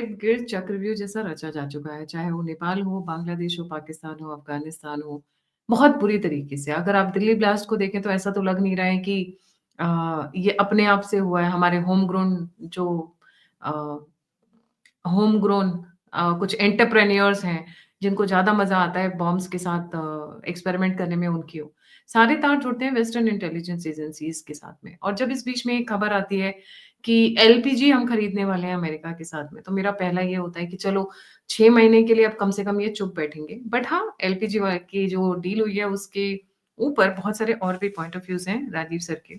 गिर चक्रव्यूह जैसा रचा जा चुका है, चाहे वो नेपाल हो, बांग्लादेश हो, पाकिस्तान हो, अफ़गानिस्तान हो, बहुत बुरी तरीके से। अगर आप दिल्ली ब्लास्ट को देखें तो ऐसा तो लग नहीं रहा है कि ये अपने आप से हुआ है, हमारे होम ग्रोन जो अ, होम ग्रोन कुछ एंटरप्रेन्योर्स हैं, जिनको ज़्यादा मज़ा आता है बॉम्ब्स के साथ एक्सपेरिमेंट करने में उनकी हो। सारे तार जुड़ते हैं वेस्टर्न इंटेलिजेंस एजेंसीज़ के साथ में और जब इस बीच में एक खबर आती है कि एलपीजी हम खरीदने वाले हैं अमेरिका के साथ में, तो मेरा पहला ये होता है कि चलो 6 महीने के लिए अब कम से कम ये चुप बैठेंगे। बट हाँ, एलपीजी व की जो डील हुई है उसके ऊपर बहुत सारे और भी पॉइंट ऑफ व्यूज़ हैं राजीव सर के।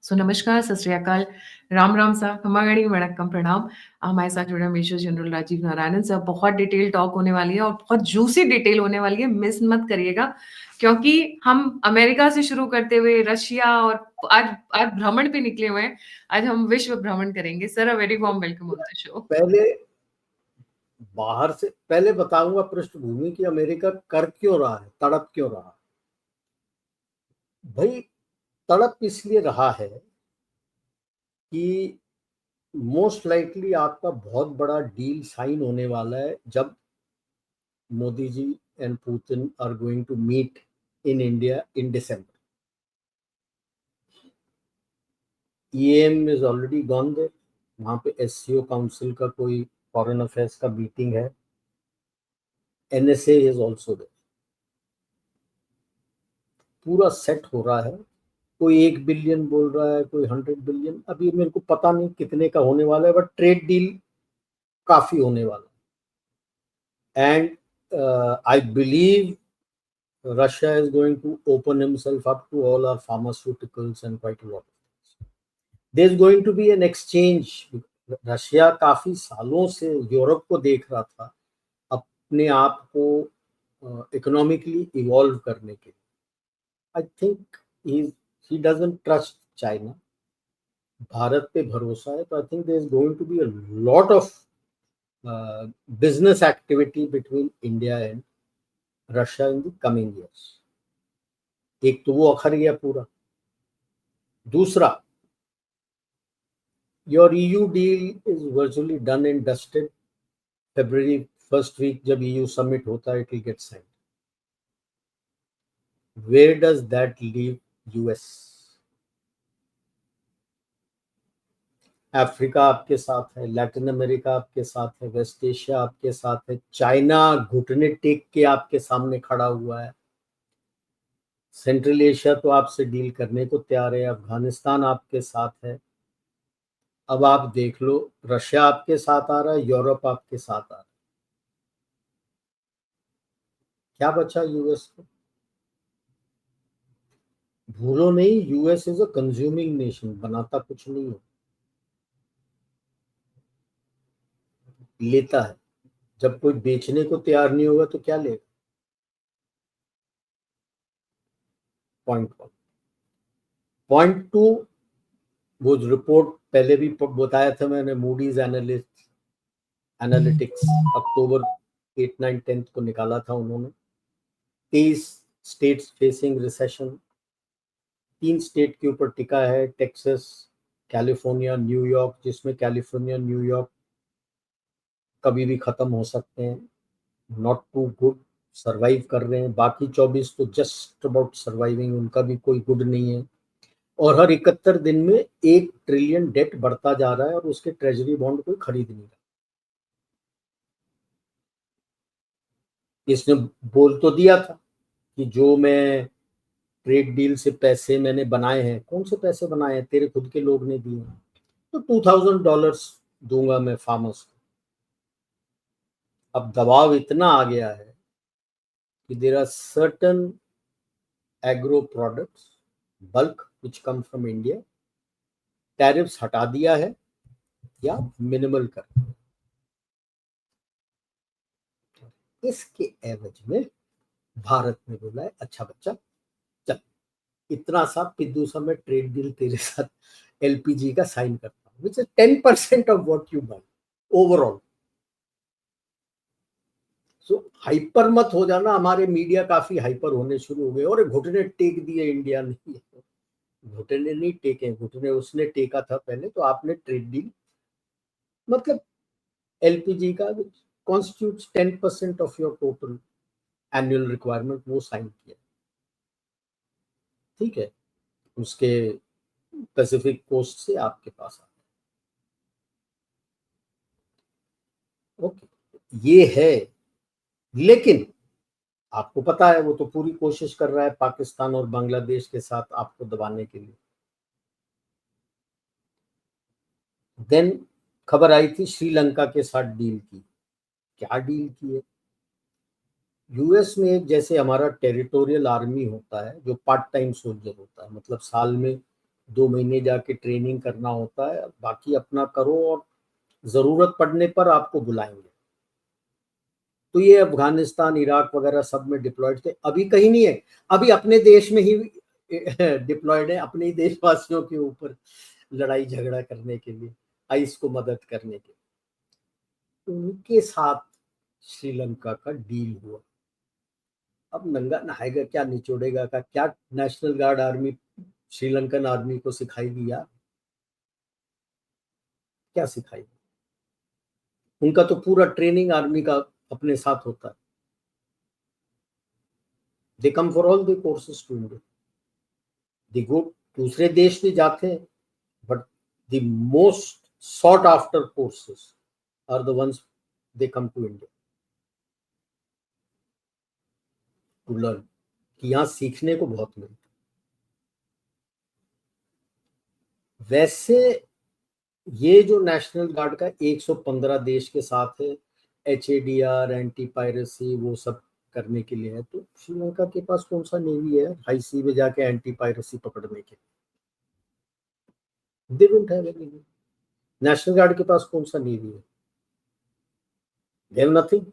सो नमस्कार, सत श्री अकाल, राम राम सा, खमागणी वणक्कम प्रणाम। हमारे साथ जुड़े major general Rajiv Narayanan sir. बहुत डिटेल टॉक होने वाली है और बहुत जूसी डिटेल होने वाली है, मिस मत करिएगा क्योंकि हम अमेरिका से शुरू करते हुए रशिया और आज आज भ्रमण पे निकले हुए हैं। आज हम विश्व भ्रमण करेंगे। Sir, a very warm welcome on the show. पहले बाहर से पहले बताऊंगा पृष्ठभूमि कि अमेरिका कर क्यों रहा है, तड़प क्यों रहा है। भाई, तड़प इसलिए रहा है कि मोस्ट लाइकली आपका बहुत बड़ा डील साइन होने वाला है जब Modi ji and Putin are going to meet in India in December. EAM is already gone there. वहां पे एससीओ काउंसिल का कोई फॉरेन अफेयर्स का मीटिंग है। NSA is also there. पूरा सेट हो रहा है। कोई 1 बिलियन बोल रहा है, कोई 100 बिलियन। अभी मेरे को पता नहीं कितने का होने वाला है, बट ट्रेड डील काफी होने वाला है। And I believe Russia is going to open himself up to all our pharmaceuticals and quite a lot of things. There's going to be an exchange. Russia काफी सालों से यूरोप को देख रहा था अपने आप को इकोनॉमिकली इवॉल्व करने के लिए। I think he doesn't trust China. Bharat पे भरोसा है, तो I think there is going to be a lot of business activity between India and Russia in the coming years. एक तो वो अखर गया पूरा। दूसरा, your EU deal is virtually done and dusted. February first week जब EU summit होता है, it will get signed. Where does that leave US? Africa आपके साथ है, लैटिन अमेरिका आपके साथ है, वेस्ट एशिया आपके साथ है, चाइना घुटने टेक के आपके सामने खड़ा हुआ है। सेंट्रल एशिया तो आपसे डील करने को तैयार है, अफगानिस्तान आपके साथ है। अब आप देख लो, रशिया आपके साथ आ रहा है, यूरोप आपके साथ आ रहा है। क्या बचा यूएस को? भूलो नहीं, US is a consuming nation, बनाता कुछ नहीं है, लेता है। जब कोई बेचने को तैयार नहीं होगा तो क्या लेगा? Point one. पॉइंट टू, वो रिपोर्ट पहले भी बताया था मैंने, मूडीज एनालिटिक्स अक्टूबर 8, 9, 10 को निकाला था उन्होंने। 23 स्टेट्स फेसिंग रिसेशन। 3 स्टेट के ऊपर टिका है, टेक्सास, कैलिफोर्निया, न्यूयॉर्क, जिसमें कैलिफोर्निया न्यूयॉर्क कभी भी खत्म हो सकते हैं। नॉट टू गुड, सरवाइव कर रहे हैं। बाकी 24 तो जस्ट अबाउट सर्वाइविंग, उनका भी कोई गुड नहीं है। और हर 71 दिन में 1 ट्रिलियन डेट बढ़ता जा रहा है और उसके ट्रेजरी बॉन्ड कोई खरीद नहीं रहा। इसने बोल तो दिया था कि जो मैं ट्रेड डील से पैसे मैंने बनाए हैं, कौन से पैसे बनाए हैं? तेरे खुद के लोग ने दिए हैं। तो $2000 दूंगा मैं फार्मर्स को। अब दबाव इतना आ गया है कि there are certain agro products bulk which come from India, tariffs हटा दिया है या मिनिमल कर दिया। इसके एवज में भारत ने बोला है, अच्छा बच्चा चल, इतना सा पिद्दू सा मैं ट्रेड डील तेरे साथ एलपीजी का साइन करता हूँ, which is 10% of what you buy overall. So hyper मत हो जाना। हमारे मीडिया काफी हाइपर होने शुरू हो गए और घुटने टेक दिए इंडिया ने। घुटने नहीं टेके, घुटने उसने टेका था पहले। तो आपने ट्रेड डील, मतलब एलपीजी का constitutes 10% of your total annual requirement, वो साइन किया। ठीक है, उसके पैसिफिक कोस्ट से आपके पास आता है। ओके, ये है। लेकिन आपको पता है वो तो पूरी कोशिश कर रहा है पाकिस्तान और बांग्लादेश के साथ आपको दबाने के लिए। देन खबर आई थी श्रीलंका के साथ डील की। क्या डील की है? यूएस में एक जैसे हमारा टेरिटोरियल आर्मी होता है जो पार्ट टाइम सोल्जर होता है, मतलब साल में 2 महीने जाके ट्रेनिंग करना होता है, बाकी अपना करो और जरूरत पड़ने पर आपको बुलाएंगे। तो ये अफगानिस्तान इराक वगैरह सब में डिप्लॉयड थे, अभी कहीं नहीं है, अभी अपने देश में ही डिप्लॉयड है, अपने ही देशवासियों के ऊपर लड़ाई झगड़ा करने के लिए, आइस को मदद करने के लिए। उनके साथ श्रीलंका का डील हुआ। अब नंगा नहाएगा क्या निचोड़ेगा का क्या national guard army Sri Lankan army को सिखाएगी यार? क्या सिखाएगी? उनका तो पूरा ट्रेनिंग आर्मी का अपने साथ होता है। They come for all the courses to India, they go, दूसरे देश भी जाते हैं, but the most sought after courses are the ones they come to India to learn, कि यहाँ सीखने को बहुत मिलता है। वैसे ये जो नेशनल गार्ड का 115 देश के साथ है, HADR, एंटी पायरेसी, वो सब करने के लिए है, तो श्रीलंका के पास कौन सा नेवी है हाई सी में जाके एंटी पायरेसी पकड़ने के? They don't have any. National guard के पास कौन सा नेवी है? They have nothing.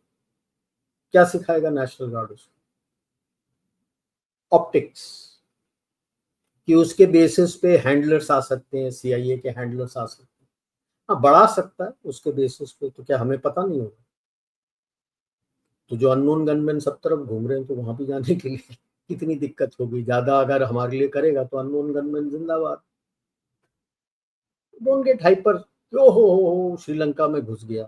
क्या सिखाएगा नेशनल गार्ड उसको? ऑप्टिक्स, कि उसके बेसिस पे हैंडलर्स आ सकते हैं, CIA के हैंडलर्स आ सकते हैं। हाँ, बढ़ा सकता है उसके बेसिस पे, तो क्या हमें पता नहीं होगा? तो जो अननोन गनमैन सब तरफ घूम रहे हैं, तो वहां भी जाने के लिए कितनी दिक्कत होगी? ज्यादा अगर हमारे लिए करेगा तो अननोन गनमैन जिंदाबाद। डोंट गेट हाइपर, ओ हो श्रीलंका में घुस गया।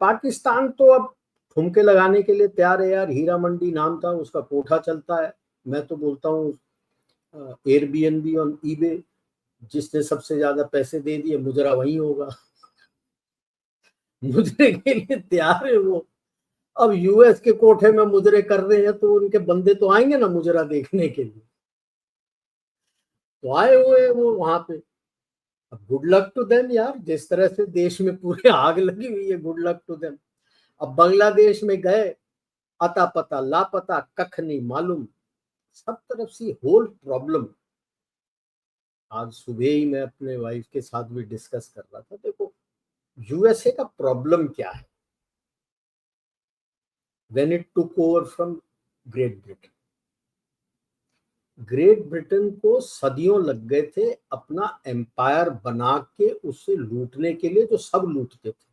पाकिस्तान तो अब ठुमके लगाने के लिए तैयार है यार। हीरा मंडी नाम था उसका, कोठा चलता है। मैं तो बोलता हूँ एयरबीएनबी और ईबे, जिसने सबसे ज्यादा पैसे दे दिए मुजरा वही होगा। मुजरे के लिए तैयार है वो। अब यूएस के कोठे में मुजरे कर रहे हैं तो उनके बंदे तो आएंगे ना मुजरा देखने के लिए, तो आए हुए वो वहां पे। अब गुड लक टू देम यार, जिस तरह से देश में पूरे आग लगी हुई है, गुड लक टू देम। अब बांग्लादेश में गए, अता पता लापता, कख नहीं मालूम, सब तरफ से होल प्रॉब्लम। आज सुबह ही मैं अपने वाइफ के साथ भी डिस्कस कर रहा था। देखो यूएसए का प्रॉब्लम क्या है। When it took over from great Britain, great Britain को सदियों लग गए थे अपना एम्पायर बना के उससे लूटने के लिए, जो सब लूटते थे।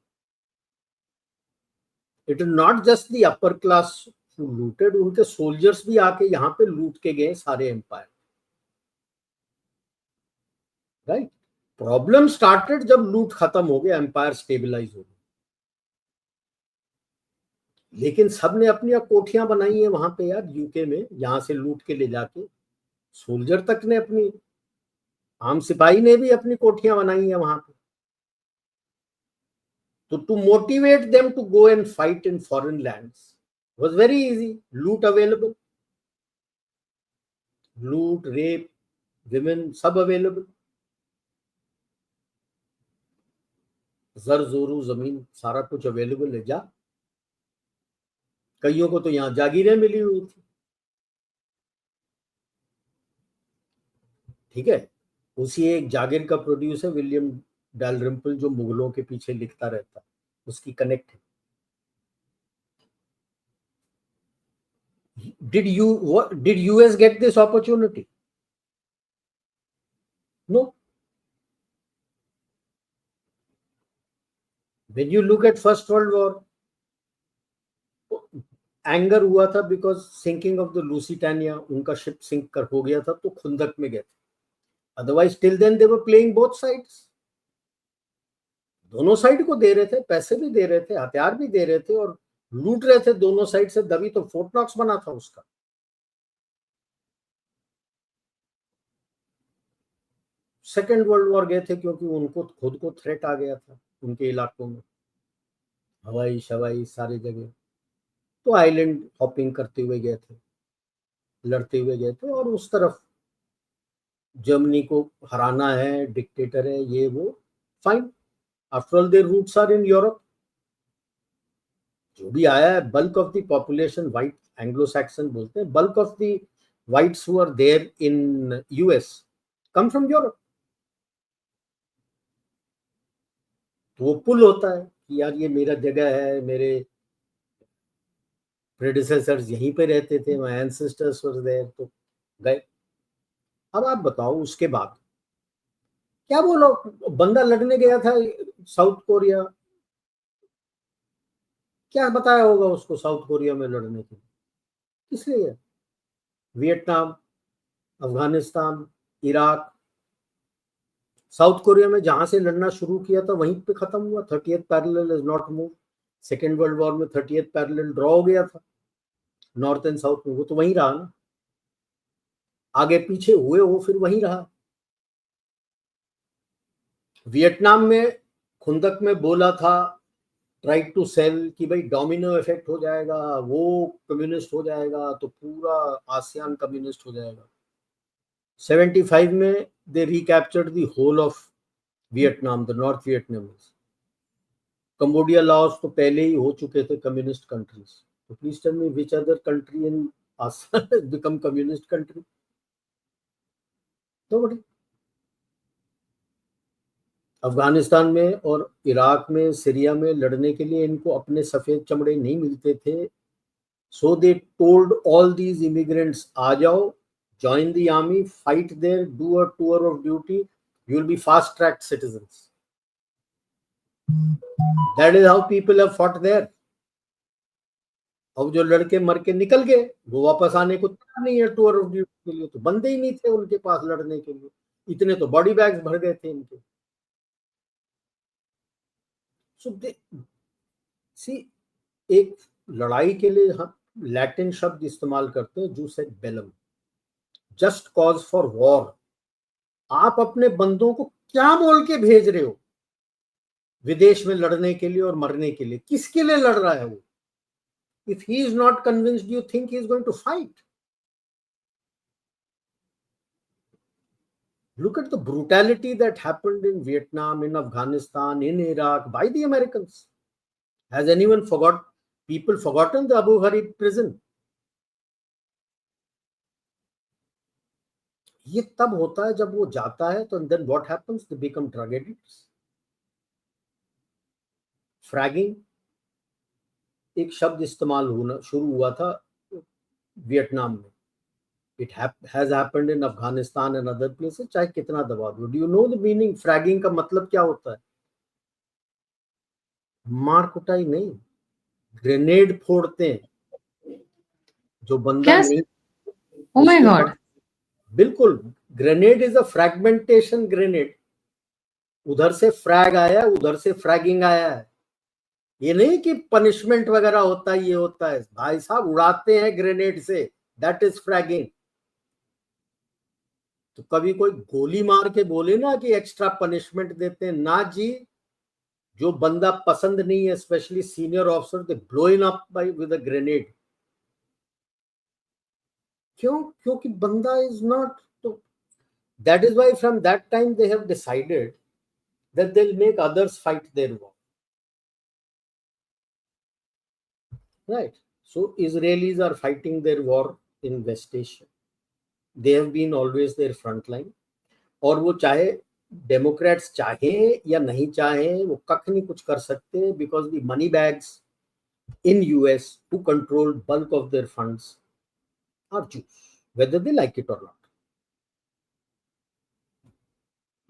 It is not just the upper class looted, उनके सोल्जर्स भी आके यहाँ पे लूट के गए सारे एम्पायर। राइट, प्रॉब्लम स्टार्टेड जब लूट खत्म हो गया, एम्पायर स्टेबलाइज हो गया। लेकिन सब ने अपनी कोठियां बनाई है वहां पे यार, यूके में, यहां से लूट के ले जाके। सोल्जर तक ने अपनी, आम सिपाही ने भी अपनी कोठियां बनाई है वहां पे। तो to motivate them to go and fight in foreign lands was very easy. लूट अवेलेबल, लूट, रेप, विमेन, सब अवेलेबल। जर जोरू जमीन सारा कुछ अवेलेबल है। जा, कईयों को तो यहाँ जागीरें मिली हुई थी। ठीक है, उसी एक जागीर का प्रोड्यूसर विलियम डालरिम्पल, जो मुगलों के पीछे लिखता रहता, उसकी कनेक्ट है। Did US get this opportunity? No. When you look at First World War, anger हुआ था बिकॉज सिंकिंग ऑफ द लूसिटानिया, उनका शिप सिंक कर हो गया था, तो खुंदक में गए थे। Otherwise till then they were playing both sides. दोनों साइड को दे रहे थे, पैसे भी दे रहे थे, हथियार भी दे रहे थे और लूट रहे थे दोनों साइड से, तभी तो फोर्ट नॉक्स बना था उसका। सेकेंड वर्ल्ड वॉर गए थे क्योंकि उनको खुद को थ्रेट आ गया था उनके इलाकों में, हवाई शवाई सारी जगह। तो आइलैंड हॉपिंग करते हुए गए थे, लड़ते हुए गए थे, और उस तरफ जर्मनी को हराना है, डिक्टेटर है ये वो, fine. After all their roots are in Europe. जो भी आया है, bulk of the population white, Anglo Saxon बोलते हैं, bulk of the whites who are there in US come from Europe। तो वो पुल होता है कि यार ये मेरा जगह है, मेरे प्रेडिसेसर्स यहीं पे रहते थे, माय एंसेस्टर्स वर देयर, तो गए। अब आप बताओ उसके बाद क्या बोलो, बंदा लड़ने गया था साउथ कोरिया, क्या बताया होगा उसको साउथ कोरिया में लड़ने के लिए, किस लिए? Vietnam, Afghanistan, Iraq, south Korea में जहां से लड़ना शुरू किया था वहीं पे खत्म हुआ। 30th parallel is not move. Second world war में 30th पैरेलल ड्रॉ हो गया था नॉर्थ एंड साउथ में, वो तो वहीं रहा ना, आगे पीछे हुए वो फिर वहीं रहा। वियतनाम में खुंदक में बोला था, ट्राई टू सेल कि भाई डोमिनो इफेक्ट हो जाएगा, वो कम्युनिस्ट हो जाएगा तो पूरा आसियान कम्युनिस्ट हो जाएगा। 75 में they recaptured the whole of Vietnam, the north Vietnamese. Cambodia, Laos तो पहले ही हो चुके थे कम्युनिस्ट कंट्रीज। तो please tell me which other country in ASEAN has become communist country? Nobody. Afghanistan में और इराक में, सीरिया में लड़ने के लिए इनको अपने सफेद चमड़े नहीं मिलते थे। So they told all these immigrants, आ जाओ, join the army, fight there, do a tour of duty, you will be fast tracked citizens। That is how people have fought there। अब जो लड़के मर के निकल गए वो वापस आने को तैयार नहीं है टूर ऑफ ड्यूटी के लिए, तो बंदे ही नहीं थे उनके पास लड़ने के लिए, इतने तो बॉडी बैग्स भर गए थे इनके। सो दे सी, एक लड़ाई के लिए हम लैटिन शब्द इस्तेमाल करते हैं, जूस एट बेलम, जस्ट कॉज फॉर वॉर। आप अपने बंदों को क्या बोल के भेज रहे हो विदेश में लड़ने के लिए और मरने के लिए? किसके लिए लड़ रहा है वो? If he is not convinced, you think he is going to fight? Look at the brutality that happened in Vietnam, in Afghanistan, in Iraq by the Americans. Has anyone forgotten the Abu Ghraib prison? ये तब होता है जब वो जाता है, तो then what happens? They become drug addicts। Fragging एक शब्द इस्तेमाल होना शुरू हुआ था वियतनाम में। It has happened in Afghanistan and other places, चाहे कितना दबा दो। Do you know the meaning? Fragging का मतलब क्या होता है? मार कुटाई नहीं, ग्रेनेड फोड़ते हैं। जो बंदा क्या? नहीं, ओ माय उसके गॉड। पास, बिल्कुल, grenade is a fragmentation grenade. उधर से फ्रैग आया, उधर से फ्रैगिंग आया है। ये नहीं कि पनिशमेंट वगैरह होता है, ये होता है भाई साहब, उड़ाते हैं ग्रेनेड से, दैट इज फ्रैगिंग। तो कभी कोई गोली मार के बोले ना कि एक्स्ट्रा पनिशमेंट देते हैं, ना जी। जो बंदा पसंद नहीं है, specially senior officer, they blow in up by with a grenade. क्यों? क्योंकि बंदा इज नॉट, तो that is why from that time they have decided that they'll make others fight their war, right? So Israelis are fighting their war in West Asia। They have been always their front line। और वो चाहे Democrats चाहे या नहीं चाहे, वो कख नहीं कुछ कर सकते, because the money bags in US who control bulk of their funds are Jews, whether they like it or not।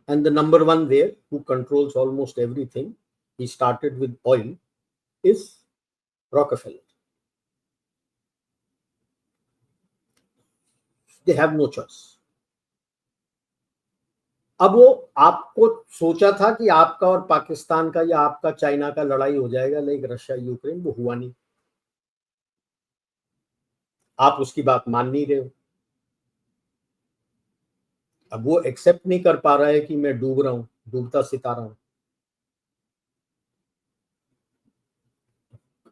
And the number one there who controls almost everything, he started with oil, is Rockefeller। They have no choice। अब वो आपको सोचा था कि आपका और पाकिस्तान का या आपका चाइना का लड़ाई हो जाएगा, लाइक रशिया यूक्रेन, वो हुआ नहीं। आप उसकी बात मान नहीं रहे हो। अब वो एक्सेप्ट नहीं कर पा रहा है कि मैं डूब रहा हूं, डूबता सितारा हूं।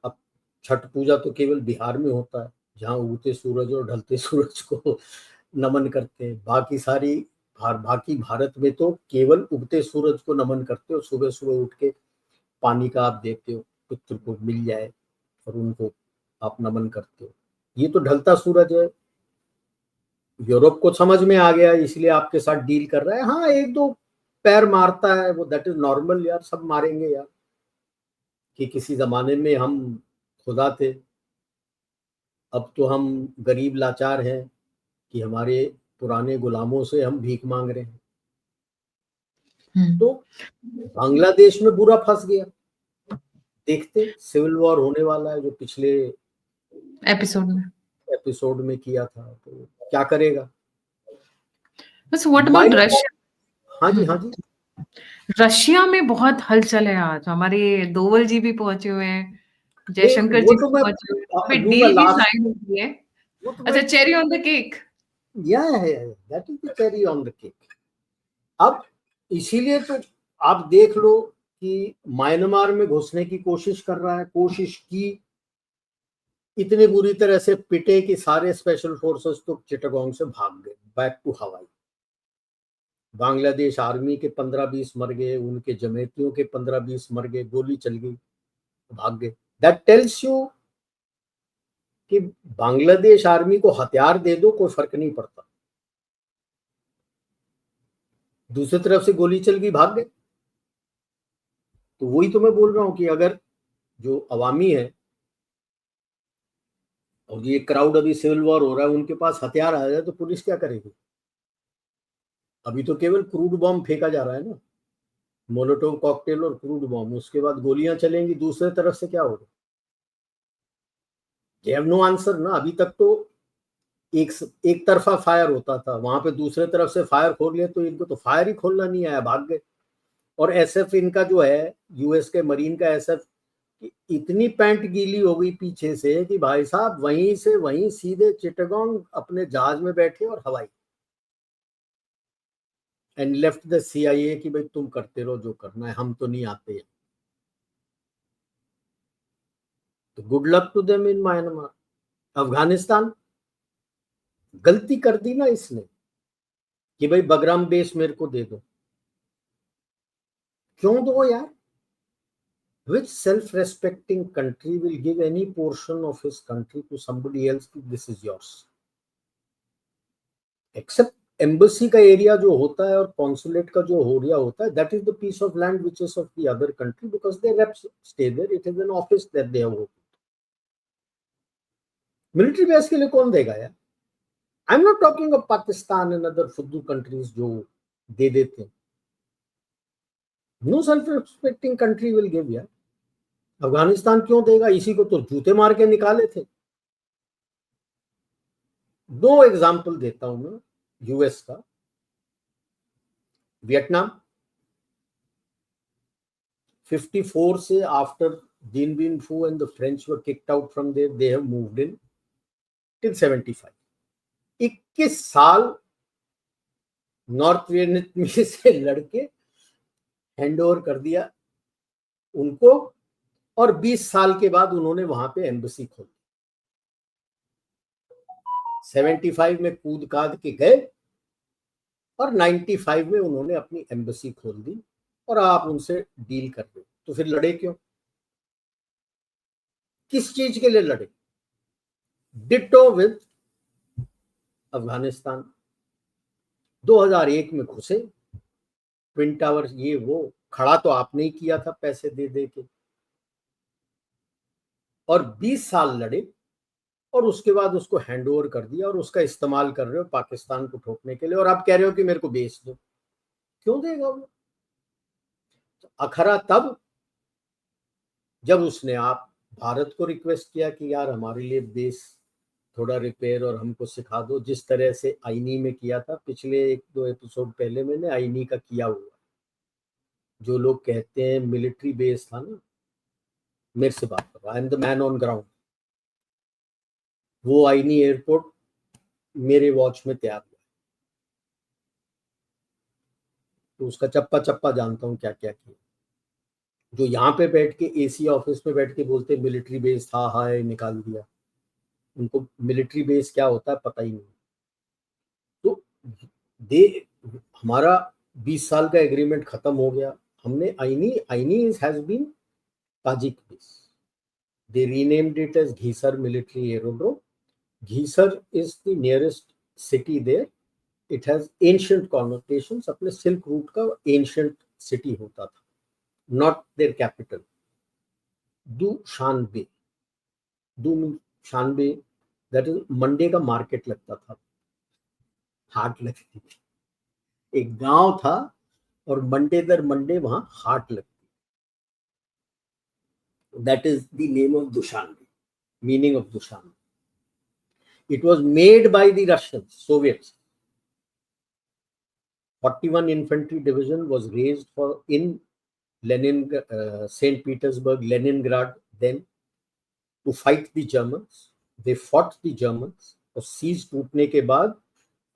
अब छठ पूजा तो केवल बिहार में होता है, जहां उगते सूरज और ढलते सूरज को नमन करते हैं। बाकी भारत में तो केवल उगते सूरज को नमन करते हो। सुबह सुबह उठ के पानी का आप देते हो, पुत्र को मिल जाए और उनको आप नमन करते हो। ये तो ढलता सूरज है। यूरोप को समझ में आ गया, इसलिए आपके साथ डील कर रहा है। हाँ, एक दो पैर मारता है वो, दैट इज नॉर्मल यार, सब मारेंगे यार। कि किसी जमाने में हम खुदा थे, अब तो हम गरीब लाचार हैं कि हमारे पुराने गुलामों से हम भीख मांग रहे हैं। तो बांग्लादेश में बुरा फंस गया। देखते सिविल वॉर होने वाला है, जो पिछले एपिसोड में। एपिसोड में किया था, तो क्या करेगा। बस व्हाट अबाउट माइनस। हाँ रशिया? जी, हाँ जी। रशिया में बहुत हलचल है आज। हमारे दोवल जी भी पहुंचे हुए हैं, नहीं, जयशंकर वो जी तो भी मैं पहुंचे हुए हैं। अभी दूंगा डील भी लास्ट। साइन हुई है। वो तो मैं अच्छा, चेरी ऑन द केक। या है, that is the cherry on the cake. अब इसीलिए तो आप देख लो कि म्यांमार में घुसने की कोशिश कर रहा है, कोशिश की, इतनी बुरी तरह से पिटे कि सारे स्पेशल फोर्सेस तो चिटागोंग से भाग गए बैक टू हवाई। बांग्लादेश आर्मी के 15-20 मर गए, उनके जमेतियों के 15-20 मर गए, गोली चल गई, भाग गए। दैट टेल्स यू कि बांग्लादेश आर्मी को हथियार दे दो, कोई फर्क नहीं पड़ता। दूसरी तरफ से गोली चल गई, भाग गए। तो वही तो मैं बोल रहा हूं कि अगर जो अवामी है और ये क्राउड, अभी सिविल वॉर हो रहा है, उनके पास हथियार आ जाए तो पुलिस क्या करेगी। अभी तो केवल क्रूड बॉम्ब फेंका जा रहा है ना, मोलोटोव कॉकटेल और क्रूड बॉम्ब, उसके बाद गोलियां चलेंगी, दूसरे तरफ से क्या होगा। दे हैव नो आंसर ना। अभी तक तो एक एक तरफा फायर होता था, वहां पे दूसरे तरफ से फायर खोल लिया, तो इनको तो फायर ही खोलना नहीं आया, भाग गए। और एसएफ इनका जो है, यूएस के मरीन का एसएफ, इतनी पैंट गीली हो गई पीछे से कि भाई साहब वहीं से वहीं सीधे चिटागोंग अपने जहाज में बैठे और हवाई, एंड लेफ्ट द सीआईए कि भाई तुम करते रहो जो करना है, हम तो नहीं आते हैं। तो good luck to them in Myanmar. Afghanistan, गलती कर दी ना इसने कि भाई बगराम बेस मेरे को दे दो। क्यों दो यार। Which self-respecting country will give any portion of his country to somebody else? This is yours. Except embassy का एरिया जो होता है और कॉन्सुलेट का जो एरिया होता है, that is the piece of land which is of the other country because their reps stay there. It is an office that they have opened. Military base के लिए कौन देगा यार। I am not talking of Pakistan and other फुद्दू countries जो दे देते हैं। No self respecting country will give यार। अफगानिस्तान क्यों देगा, इसी को तो जूते मार के निकाले थे। दो एग्जाम्पल देता हूं मैं यूएस का। वियतनाम 54 से after Dien Bien Phu and the French were kicked out from there, they have moved in till 75। 21 साल नॉर्थ वियतनाम से लड़के हैंड ओवर कर दिया उनको, और 20 साल के बाद उन्होंने वहां पे एम्बेसी खोली। 75 में कूद काद के गए और 95 में उन्होंने अपनी एम्बेसी खोल दी, और आप उनसे डील कर रहे हो, तो फिर लड़े क्यों, किस चीज के लिए लड़े। Ditto with Afghanistan. 2001 में घुसे, ट्विन टावर ये वो, खड़ा तो आपने ही किया था पैसे दे दे के, और 20 साल लड़े, और उसके बाद उसको हैंड ओवर कर दिया, और उसका इस्तेमाल कर रहे हो पाकिस्तान को ठोकने के लिए, और आप कह रहे हो कि मेरे को बेच दो। क्यों देगा वो। तो अखरा तब जब उसने आप भारत को रिक्वेस्ट किया कि यार हमारे लिए बेस थोड़ा रिपेयर और हमको सिखा दो, जिस तरह से आईनी में किया था पिछले 1-2 एपिसोड पहले मैंने आईनी का किया हुआ। जो लोग कहते हैं मिलिट्री बेस था ना, मेरे से बात करो, I am the man on ground. वो आईनी एयरपोर्ट मेरे वॉच में तैयार हुआ, तो उसका चप्पा चप्पा जानता हूँ क्या क्या किया। जो यहाँ पे बैठ के एसी ऑफिस में बैठ के बोलते मिलिट्री बेस था, हाय निकाल दिया, उनको मिलिट्री बेस क्या होता है पता ही नहीं। तो दे हमारा 20 साल का एग्रीमेंट खत्म हो गया। हमने Ayni Ayni has been Tajik base, they renamed it as Gissar military aerodrome. Gissar is the nearest city there. It has ancient connotations. अपने सिल्क रूट का ancient city होता था, not their capital. Dushanbe, Dushanbe, that is Monday का market लगता था, हाट लगती थी, एक गांव था और मंडे दर मंडे वहां हाट लगती। That is the name of Dushanbe, meaning of Dushanbe. It was made by the Russians, Soviets. 41 Infantry Division was raised for in St. Petersburg, Leningrad, then to fight the Germans. They fought the Germans, और siege टूटने के बाद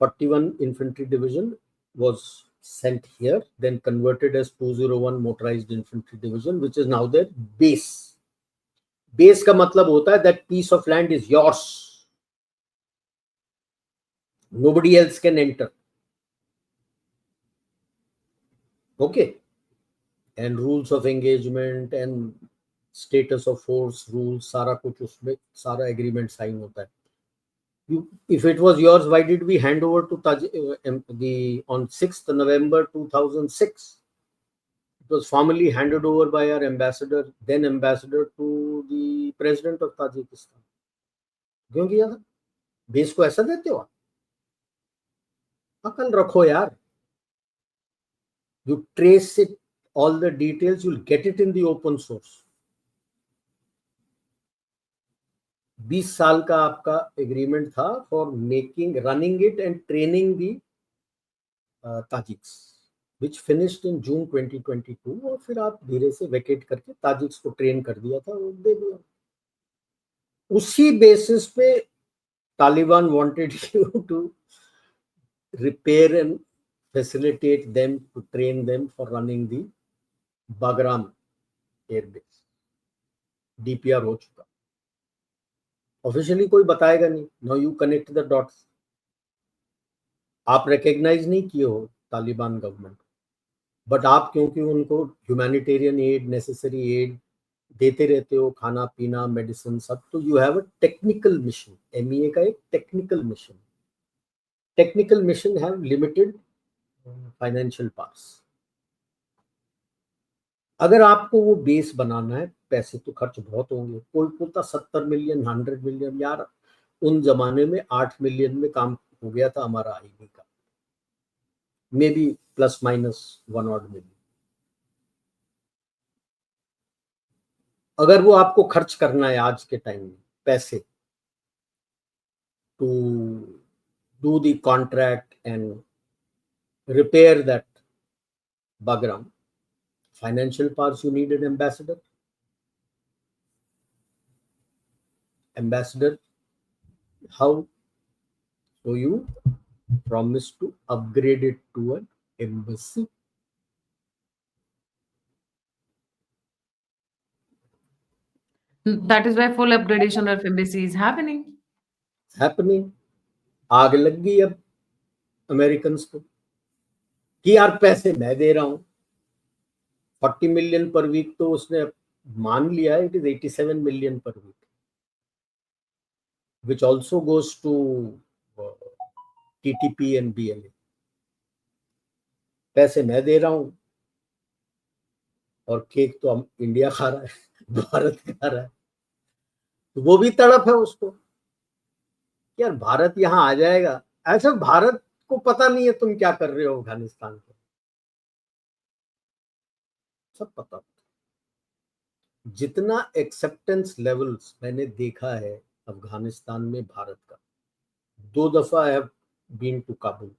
41 Infantry Division was sent here, then converted as 201 Motorized Infantry Division, which is now their base. Base का मतलब होता है that piece of land is yours. Nobody else can enter. Okay. And rules of engagement and status of force rules, सारा कुछ उसमें, सारा agreement sign होता है. If it was yours, why did we hand over to on 6th November 2006? It was formally handed over by our ambassador, then ambassador, to the president of Tajikistan. क्यों किया था? Base को ऐसा देते हो आप? अकल रखो यार. You trace it, all the details, you'll get it in the open source. 20 साल का आपका एग्रीमेंट था for making, running it and training the Tajiks, which finished in June 2022, और फिर आप धीरे से वेकेट करके ताजिक्स को ट्रेन कर दिया था और दे दिया. उसी बेसिस पे Taliban wanted you to repair and facilitate them to train them for running the Bagram Air Base. DPR हो चुका, ऑफिशियली कोई बताएगा नहीं. Now you connect the dots. आप रिकॉग्नाइज नहीं किए हो तालिबान गवर्नमेंट, बट आप क्योंकि उनको ह्यूमैनिटेरियन एड, नेसेसरी एड देते रहते हो, खाना पीना मेडिसिन सब, तो you have a technical mission. MEA का एक technical mission. Technical mission have limited financial parts. अगर आपको वो बेस बनाना है, पैसे तो खर्च बहुत होंगे. कोई बोलता 70 मिलियन 100 मिलियन, यार उन जमाने में 8 मिलियन में काम हो गया था हमारा आईबी का, may be plus minus 1 odd million. अगर वो आपको खर्च करना है आज के टाइम में पैसे, to do the contract and repair that Bagram, financial parts, you need an ambassador. Ambassador, how? So you promise to upgrade it to an embassy. That is why full upgradation of embassy is happening. Happening. आग लग गई अब American को कि यार पैसे मैं दे रहा हूं. 40 मिलियन पर वीक तो उसने मान लिया है. It is 87 million per week, which also goes to TTP and BLA. पैसे मैं दे रहा हूं और केक तो हम इंडिया खा रहा है, भारत खा रहा है. तो वो भी तड़प है उसको, यार भारत यहां आ जाएगा. ऐसा भारत को पता नहीं है तुम क्या कर रहे हो अफगानिस्तान को, सब पता. जितना एक्सेप्टेंस लेवल्स मैंने देखा है अफगानिस्तान में भारत का, 2 दफा I have been to Kabul.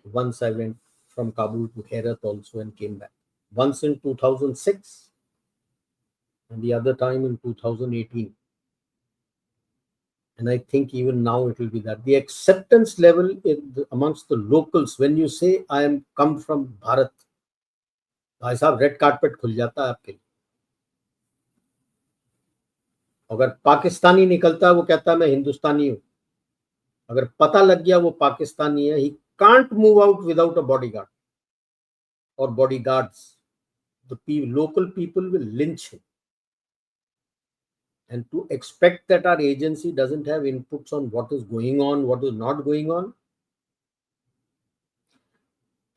Once I went from Kabul to Herat also and came back. Once in 2006 and the other time in 2018. And I think even now it will be that. The acceptance level amongst the locals, when you say I am come from Bharat, भाई साहब red carpet खुल जाता है आपके लिए. अगर पाकिस्तानी निकलता है वो कहता है मैं हिंदुस्तानी हूं. अगर पता लग गया वो पाकिस्तानी है, he can't move out without a bodyguard or bodyguards. The local people will lynch him. And to expect that our agency doesn't have inputs on what is going on, what is not going on.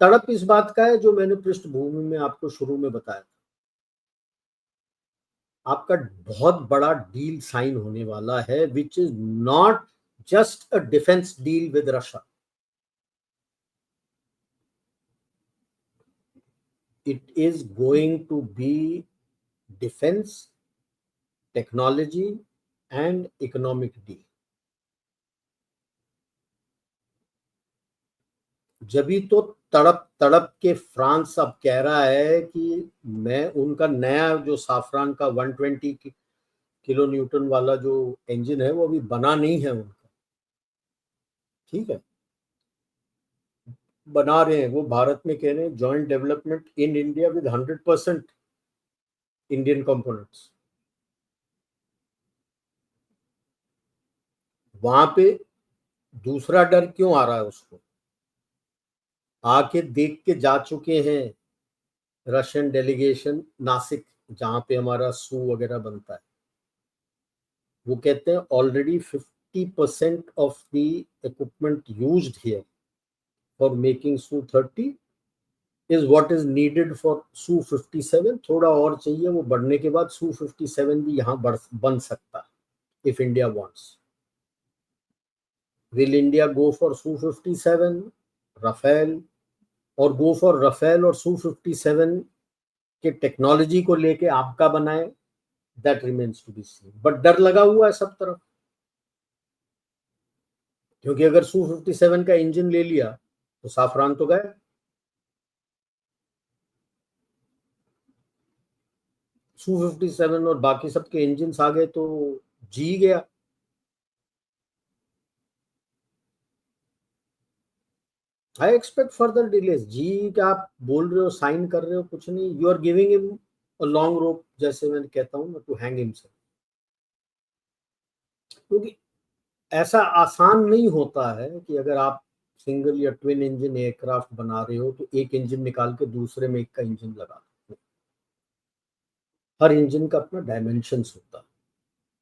तड़प इस बात का है जो मैंने पृष्ठभूमि में आपको शुरू में बताया था. आपका बहुत बड़ा डील साइन होने वाला है, which is not just a defence deal with Russia. It is going to be defense, technology and economic deal. जभी तो तड़प तड़प के फ्रांस अब कह रहा है कि मैं उनका नया जो साफरान का 120 किलो न्यूटन वाला जो इंजन है वो अभी बना नहीं है उनका. ठीक है, बना रहे हैं. वो भारत में कह रहे हैं joint development in India with 100% Indian components. वहां पे दूसरा डर क्यों आ रहा है उसको? आके देख के जा चुके हैं रशियन डेलीगेशन नासिक, जहां पे हमारा सू वगैरह बनता है. वो कहते हैं already 50% of the equipment used here for making Su-30 is what is needed for Su-57. थोड़ा और चाहिए, वो बढ़ने के बाद Su-57 भी यहाँ बन सकता है if India wants. Will India go for Su-57, Rafale, और गो फॉर राफेल और Su-57 के टेक्नोलॉजी को लेके आपका बनाए? That remains to be seen. But डर लगा हुआ है सब तरफ, क्योंकि अगर Su-57 का इंजन ले लिया तो साफरान तो गए. Su-57 और बाकी सबके इंजन आ गए तो जी गया. I expect further delays. जी क्या आप बोल रहे हो, साइन कर रहे हो, कुछ नहीं. You are giving him a long rope, जैसे मैं कहता हूँ टू हैंग हिमसेल्फ. क्योंकि ऐसा आसान नहीं होता है कि अगर आप सिंगल या ट्विन इंजन एयरक्राफ्ट बना रहे हो तो एक इंजन निकाल के दूसरे में एक का इंजन लगा दो. हर इंजन का अपना डायमेंशंस होता है.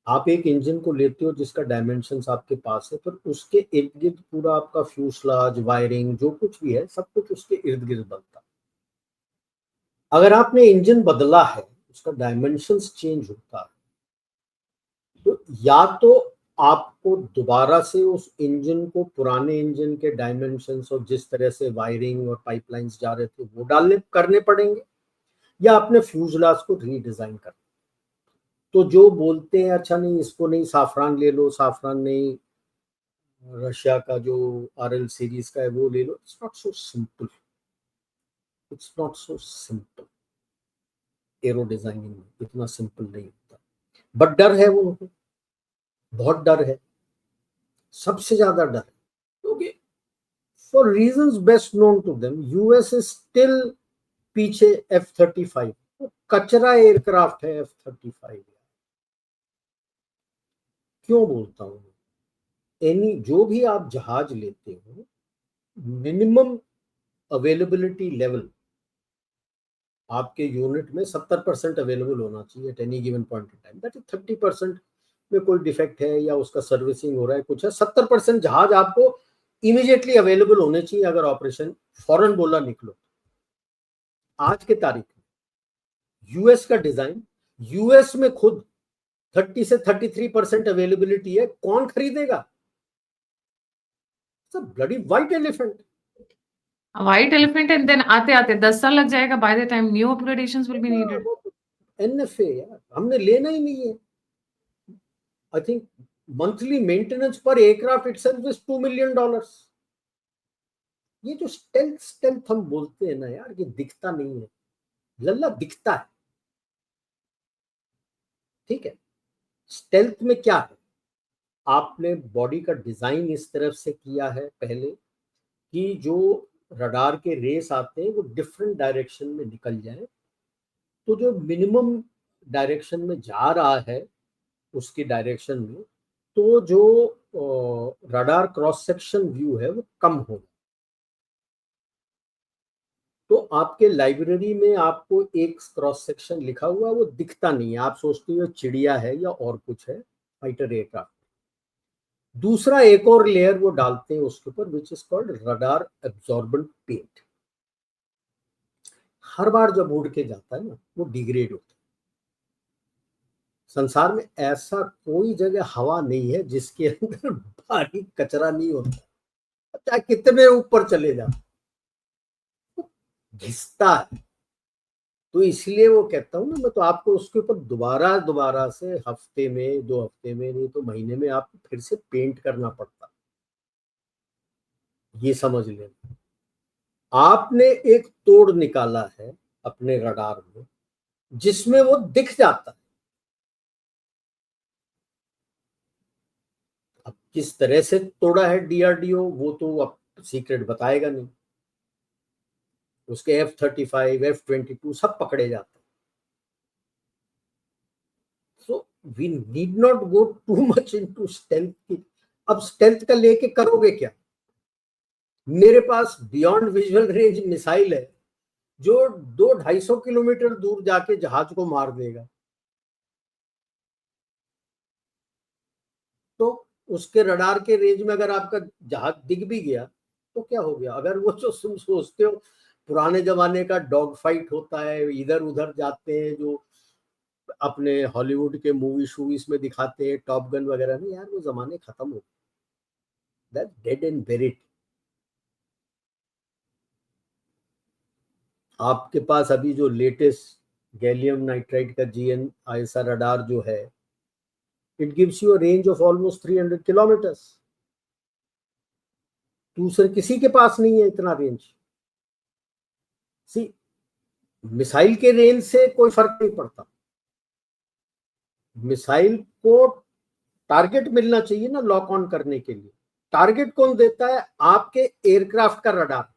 आप एक इंजन को लेते हो जिसका डायमेंशंस आपके पास है, पर उसके इर्द गिर्द पूरा आपका फ्यूसलाज, वायरिंग, जो कुछ भी है सब कुछ उसके इर्द गिर्द बनता है. अगर आपने इंजन बदला है, उसका डायमेंशंस चेंज होता है, तो या तो आपको दोबारा से उस इंजन को पुराने इंजन के डायमेंशंस और जिस तरह से वायरिंग और पाइपलाइंस जा रहे थे वो करने पड़ेंगे, या अपने फ्यूजलाज को रीडिजाइन करना. तो जो बोलते हैं अच्छा नहीं इसको नहीं, साफरान ले लो, साफरान नहीं, रशिया का जो RL सीरीज का है वो ले लो. It's not so simple. It's not so simple. Aero designing इतना सिंपल नहीं होता. बट डर है उनको, बहुत डर है, सबसे ज्यादा डर है. क्योंकि for reasons best known to them US is still पीछे. F-35 कचरा एयरक्राफ्ट है. F-35 क्यों बोलता हूं? जो भी आप जहाज लेते हो, मिनिमम अवेलेबिलिटी लेवल आपके यूनिट में 70% अवेलेबल होना चाहिए at any given point in time. That is 30% में कोई डिफेक्ट है या उसका सर्विसिंग हो रहा है, कुछ है. 70% जहाज आपको इमीडिएटली अवेलेबल होने चाहिए अगर ऑपरेशन फॉरन बोला निकलो. आज के तारीख में यूएस का डिजाइन, यूएस में खुद 30 से 33% अवेलेबिलिटी है. कौन खरीदेगा? Bloody white elephant. White elephant. And then आते आते 10 साल लग जाएगा. By the time new upgradations will be needed. NFA यार हमने लेना ही नहीं है. आई थिंक मंथली मेंटेनेंस पर एयरक्राफ्ट इटसेल्फ इज $2 million। ये जो स्टेल्थ स्टेल्थ हम बोलते हैं ना यार, ये दिखता नहीं है, लल्ला दिखता है। ठीक है, स्टेल्थ में क्या है, आपने बॉडी का डिजाइन इस तरफ से किया है पहले कि जो रडार के रेस आते हैं वो डिफरेंट डायरेक्शन में निकल जाए, तो जो मिनिमम डायरेक्शन में जा रहा है उसकी डायरेक्शन में, तो जो रडार क्रॉस सेक्शन व्यू है वो कम हो। तो आपके लाइब्रेरी में आपको एक क्रॉस सेक्शन लिखा हुआ वो दिखता नहीं है, आप सोचते हो चिड़िया है या और कुछ है, फाइटर एयरक्राफ्ट। दूसरा एक और लेयर वो डालते हैं उसके ऊपर, which is called radar absorbent paint. हर बार जब उड़ के जाता है ना वो डिग्रेड होता है। संसार में ऐसा कोई जगह हवा नहीं है जिसके अंदर भारी कचरा नहीं होता, चाहे कितने ऊपर चले जाओ घिसता है। तो इसलिए वो कहता हूँ ना, मैं तो आपको उसके ऊपर दोबारा दोबारा से हफ्ते में, 2 हफ्ते में, नहीं तो महीने में आपको फिर से पेंट करना पड़ता, ये समझ लेना। आपने एक तोड़ निकाला है अपने रडार में जिसमें वो दिख जाता है। अब किस तरह से तोड़ा है डीआरडीओ वो तो अब सीक्रेट बताएगा नहीं, उसके F-35 F-22 सब पकड़े जाते हैं। So we need not go too much into stealth. अब स्टेल्थ का लेके करोगे क्या? मेरे पास बियॉन्ड विजुअल रेंज मिसाइल है जो 200-250 दूर जाके जहाज को मार देगा, तो उसके रडार के रेंज में अगर आपका जहाज दिख भी गया तो क्या हो गया? अगर वो जो तुम सोचते हो पुराने जमाने का डॉग फाइट होता है, इधर उधर जाते हैं, जो अपने हॉलीवुड के मूवी शूवीज में दिखाते हैं, टॉप गन वगैरह में, यार वो जमाने खत्म हो गए, दैट डेड एंड बेरिड। आपके पास अभी जो लेटेस्ट गैलियम नाइट्राइड का GN-ISR रडार जो है, it gives you a range of almost 300 kilometres. दूसरे किसी के पास नहीं है इतना रेंज। सी, मिसाइल के रेंज से कोई फर्क नहीं पड़ता, मिसाइल को टारगेट मिलना चाहिए ना लॉक ऑन करने के लिए। टारगेट कौन देता है? आपके एयरक्राफ्ट का रडार।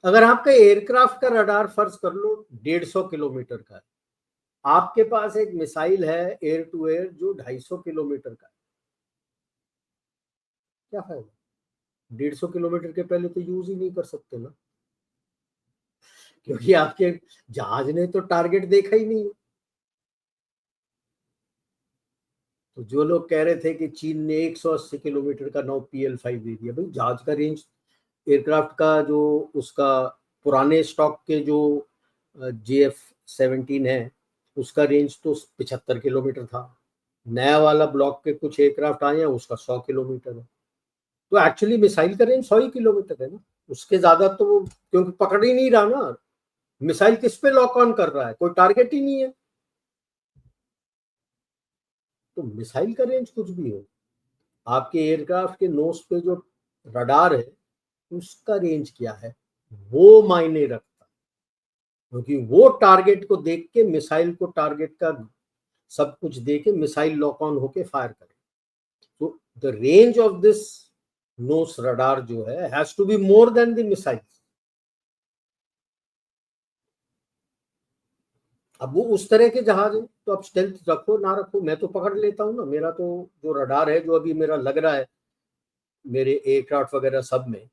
अगर आपका एयरक्राफ्ट का रडार फर्ज कर लो 150 किलोमीटर का है, आपके पास एक मिसाइल है एयर टू एयर जो 250 किलोमीटर का है, क्या फायदा? 150 किलोमीटर के पहले तो यूज ही नहीं कर सकते ना, क्योंकि आपके जहाज ने तो टारगेट देखा ही नहीं। तो जो लोग कह रहे थे कि चीन ने 180 किलोमीटर का नौ PL-5 दे दिया, भाई जहाज का रेंज, एयरक्राफ्ट का जो उसका पुराने स्टॉक के जो JF-17 है उसका रेंज तो 75 किलोमीटर था, नया वाला ब्लॉक के कुछ एयरक्राफ्ट आए हैं उसका 100 किलोमीटर है। तो एक्चुअली मिसाइल का रेंज 100 ही किलोमीटर है ना, उसके ज्यादा तो वो क्योंकि पकड़ ही नहीं रहा ना, मिसाइल किस पे लॉक ऑन कर रहा है, कोई टारगेट ही नहीं है। तो मिसाइल का रेंज कुछ भी हो, आपके एयरक्राफ्ट के नोस पे जो रडार है उसका रेंज क्या है वो मायने रखता है, क्योंकि वो टारगेट को देख के मिसाइल को टारगेट का सब कुछ दे के मिसाइल लॉक ऑन होके फायर करे। तो the range of this nose radar जो है has to be more than the missile. अब वो उस तरह के जहाज है तो अब स्टेल्थ रखो ना रखो, मैं तो पकड़ लेता हूँ ना, मेरा तो जो रडार है जो अभी मेरा लग रहा है मेरे एयरक्राफ्ट वगैरह सब में,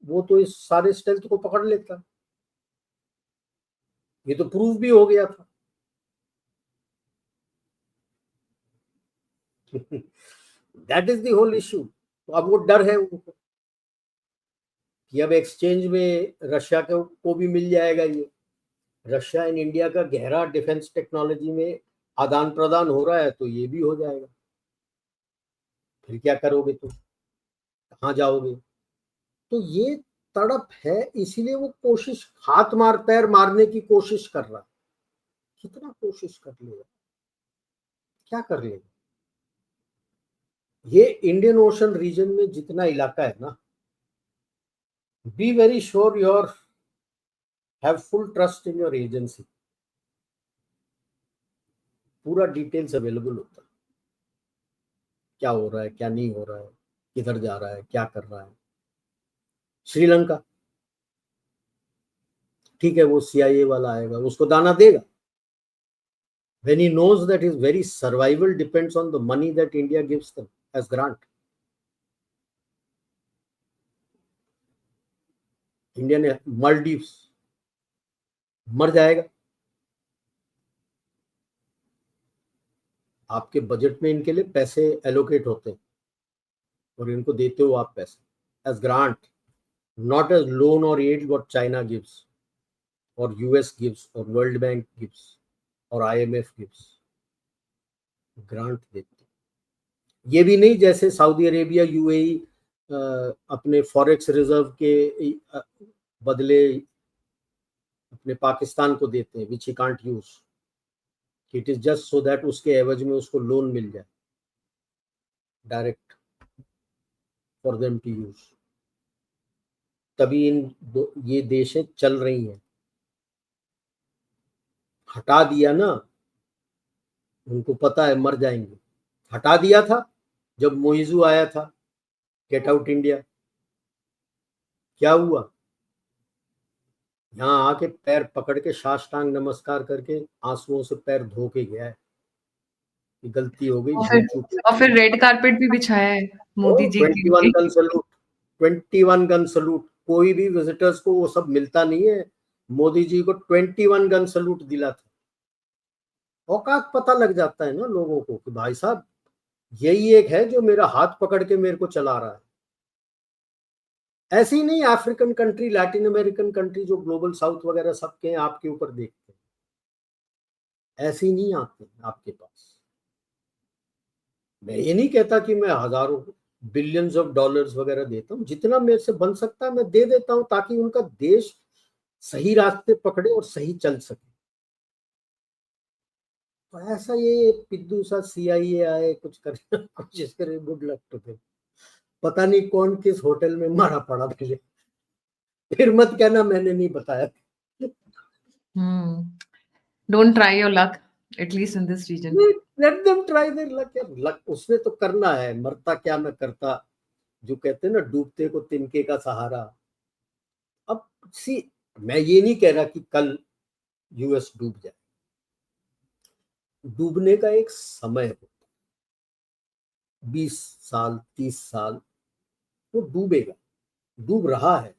वो तो इस सारे स्टेल्थ को पकड़ लेता है, ये तो प्रूव भी हो गया था। That is the whole issue. तो अब वो डर है उनको कि अब एक्सचेंज में रशिया को भी मिल जाएगा ये, रशिया एंड इंडिया का गहरा डिफेंस टेक्नोलॉजी में आदान प्रदान हो रहा है तो ये भी हो जाएगा, फिर क्या करोगे तुम, कहाँ जाओगे? तो ये तड़प है, इसीलिए वो कोशिश, हाथ मार पैर मारने की कोशिश कर रहा है, कितना कोशिश कर लेगा। क्या कर लेगा? ये इंडियन ओशन रीजन में जितना इलाका है ना, be very sure your have full trust in your agency. पूरा डिटेल्स अवेलेबल होता है, क्या हो रहा है, क्या नहीं हो रहा है, किधर जा रहा है, क्या कर रहा है। श्रीलंका, ठीक है, वो सीआईए वाला आएगा, उसको दाना देगा। when he knows that his very survival depends on the money that India gives them as grant. India ने मालदीव्स मर जाएगा। आपके बजट में इनके लिए पैसे एलोकेट होते हैं और इनको देते हो आप पैसे as grant, not as loan और एड व्हाट चाइना गिव्स और यूएस गिव्स और वर्ल्ड बैंक गिव्स और आईएमएफ गिव्स। ग्रांट देते, ये भी नहीं जैसे सऊदी अरेबिया यूएई अपने फॉरेक्स रिजर्व के बदले अपने पाकिस्तान को देते हैं, which he can't use. It is just so that उसके एवज में उसको लोन मिल जाए direct for them to use. तभी ये देशें चल रही हैं। हटा दिया ना, उनको पता है मर जाएंगे। हटा दिया था जब मोइजू आया था, गेट आउट इंडिया, क्या हुआ? यहाँ आके पैर पकड़ के साष्टांग नमस्कार करके आंसुओं से पैर धो के गया है कि गलती हो गई, भूल चूक। और फिर रेड कारपेट भी बिछाया है मोदी जी के 21 लिए। Gun salute, 21 gun salute. कोई भी विजिटर्स को वो सब मिलता नहीं है। मोदी जी को 21 गन सलूट दिला था। औकात पता लग जाता है ना लोगों को कि भाई साहब यही एक है जो मेरा हाथ पकड़ के मेरे को चला रहा है। ऐसे ही नहीं, African country, Latin American country जो ग्लोबल साउथ वगैरह सबके हैं, आपके ऊपर देखते हैं, ऐसे ही नहीं आते आपके पास। मैं ये नहीं कहता कि मैं हजारों बिलियंस ऑफ डॉलर्स वगैरह देता हूँ, जितना मेरे से बन सकता है मैं दे देता हूँ ताकि उनका देश सही रास्ते पकड़े और सही चल सके। तो ऐसा ये पिद्दू सा सीआईए आए कुछ करने की कोशिश करे, गुड लक टू देम। पता नहीं कौन किस होटल में मारा पड़ा मुझे, फिर मत कहना मैंने नहीं बताया। Don't try your luck at least in this region. Let them try their luck. Luck उसने तो करना है, मरता क्या मैं करता, जो कहते हैं ना डूबते को तिनके का सहारा। अब सी, मैं ये नहीं कह रहा कि कल यूएस डूब जाए। डूबने का एक समय होता है, 20 साल 30 साल वो डूबेगा, डूब रहा है।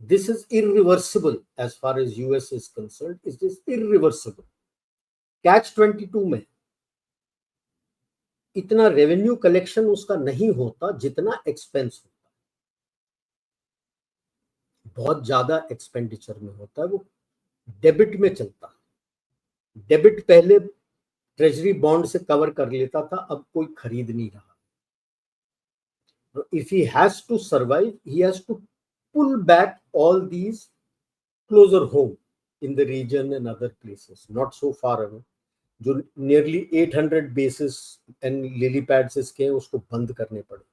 This is irreversible as far as US is concern, it is irreversible. Catch 22 में इतना रेवेन्यू कलेक्शन उसका नहीं होता जितना एक्सपेंस होता है। बहुत ज्यादा एक्सपेंडिचर में होता है, वो डेबिट में चलता है। डेबिट पहले ट्रेजरी बॉन्ड से कवर कर लेता था, अब कोई खरीद नहीं रहा। If he has to survive, he has to pull back all these closer home in the region and other places not so far away. जो nearly 800 bases and lily pads इसके हैं, उसको बंद करने पड़े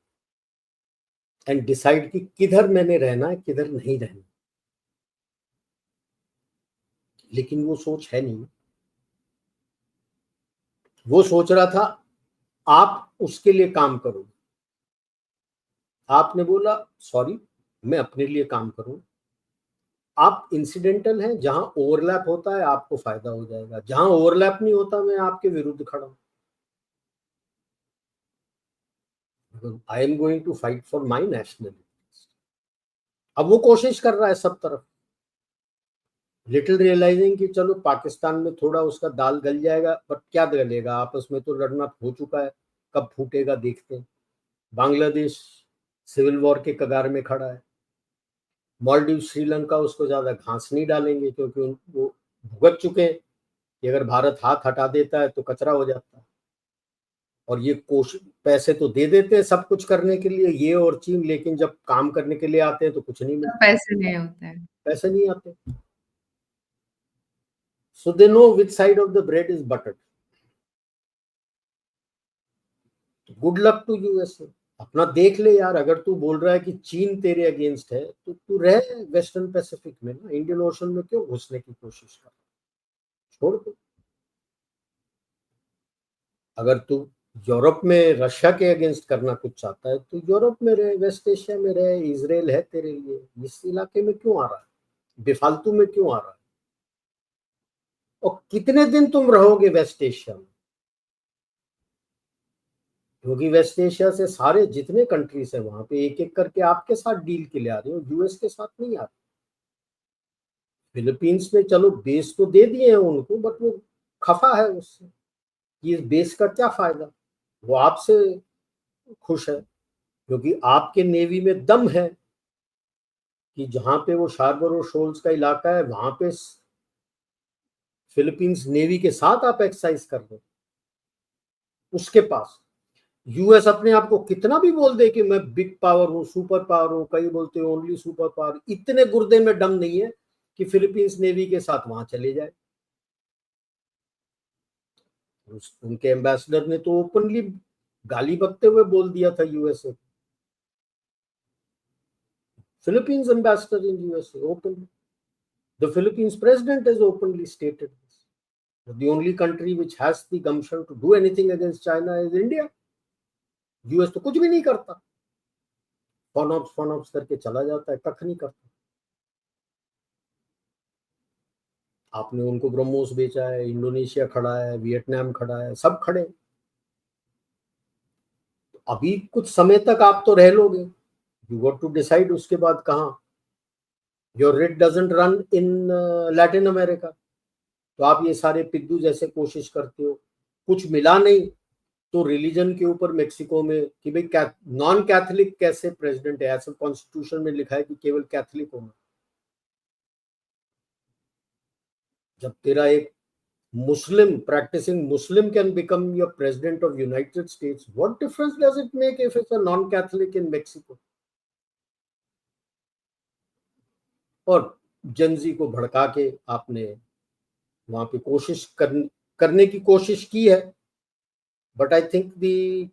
एंड डिसाइड कि किधर मैंने रहना है, किधर नहीं रहना। लेकिन वो सोच है नहीं। वो सोच रहा था आप उसके लिए काम करो, आपने बोला सॉरी मैं अपने लिए काम करूं। आप इंसिडेंटल हैं, जहां ओवरलैप होता है आपको फायदा हो जाएगा, जहां ओवरलैप नहीं होता मैं आपके विरुद्ध खड़ा हूं। I am going to fight for my national interest. अब वो कोशिश कर रहा है सब तरफ, लिटिल रियलाइजिंग कि चलो पाकिस्तान में थोड़ा उसका दाल गल जाएगा, बट क्या गलेगा, आपस में तो लड़ना हो चुका है, कब फूटेगा देखते हैं। बांग्लादेश सिविल वॉर के कगार में खड़ा है। मालदीव श्रीलंका उसको ज्यादा घास नहीं डालेंगे क्योंकि वो भुगत चुके हैं कि अगर भारत हाथ हटा देता है तो कचरा हो जाता है। और ये कोशिश, पैसे तो दे देते हैं सब कुछ करने के लिए ये और चीन, लेकिन जब काम करने के लिए आते हैं तो कुछ नहीं मिलता, पैसे नहीं होते हैं। पैसे नहीं आते। So they know which side of the bread is buttered. Good luck to USA. अपना देख ले यार, अगर तू बोल रहा है कि चीन तेरे अगेंस्ट है तो तू रह वेस्टर्न पैसिफिक में ना, इंडियन ओशन में क्यों घुसने की कोशिश कर, छोड़ दो। अगर तू यूरोप में रशिया के अगेंस्ट करना कुछ चाहता है तो यूरोप में रहे, वेस्ट एशिया में रहे, इजराइल है तेरे लिए, इस इलाके में क्यों आ रहा है, बेफालतू में क्यों आ रहा है? और कितने दिन तुम रहोगे वेस्ट एशिया में? क्योंकि वेस्ट एशिया से सारे जितने कंट्रीज है वहां पे एक एक करके आपके साथ डील के लिए आ रहे हो, यूएस के साथ नहीं आ रहे। फिलीपींस में चलो बेस तो दे दिए हैं उनको, बट वो खफा है उससे कि इस बेस का क्या फायदा। वो आपसे खुश है क्योंकि आपके नेवी में दम है कि जहां पे वो शार्बर और शोल्स का इलाका है वहां पे फिलीपींस नेवी के साथ आप एक्सरसाइज कर रहे हो। उसके पास यूएस अपने आप को कितना भी बोल दे कि मैं बिग पावर हूँ, सुपर पावर हूँ, कई बोलते हैं ओनली सुपर पावर, इतने गुर्दे में दम नहीं है कि फिलीपींस नेवी के साथ वहां चले जाए। उनके एम्बेसडर ने तो ओपनली गाली बकते हुए बोल दिया था USA. Philippines ambassador in USA openly, the Philippines president has openly stated this. The only country which has the gumption to do anything against China is India. US तो कुछ भी नहीं करता, फॉन ऑप्स करके चला जाता है, कख नहीं करता। आपने उनको ब्रह्मोस बेचा है, इंडोनेशिया खड़ा है, वियतनाम खड़ा है, सब खड़े। अभी कुछ समय तक आप तो रह लोगे, यू गॉट टू डिसाइड उसके बाद कहाँ। Your rate doesn't run in Latin America, तो आप ये सारे पिद्दू जैसे कोशिश करते हो, कुछ मिला नहीं तो रिलीजन के ऊपर मेक्सिको में कि भाई नॉन कैथोलिक कैसे प्रेसिडेंट है, ऐसा कॉन्स्टिट्यूशन में लिखा है कि केवल कैथोलिक होना। जब तेरा एक Muslim, practicing Muslim can become your president of United States, what difference does it make if it's a non-Catholic in Mexico? और जनजी को भड़का के आपने वहां पे करने की कोशिश की है, but I think the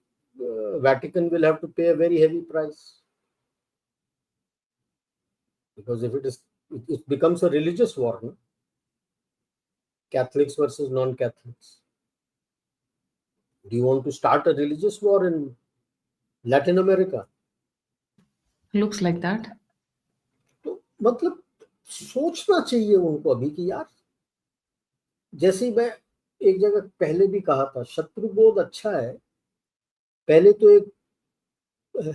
Vatican will have to pay a very heavy price, because if it becomes a religious war, no? Catholics versus non-Catholics. Do you want to start a religious war in Latin America? Looks like that. तो मतलब सोचना चाहिए उनको अभी कि यार, जैसे मैं एक जगह पहले भी कहा था, शत्रुबोध अच्छा है। पहले तो एक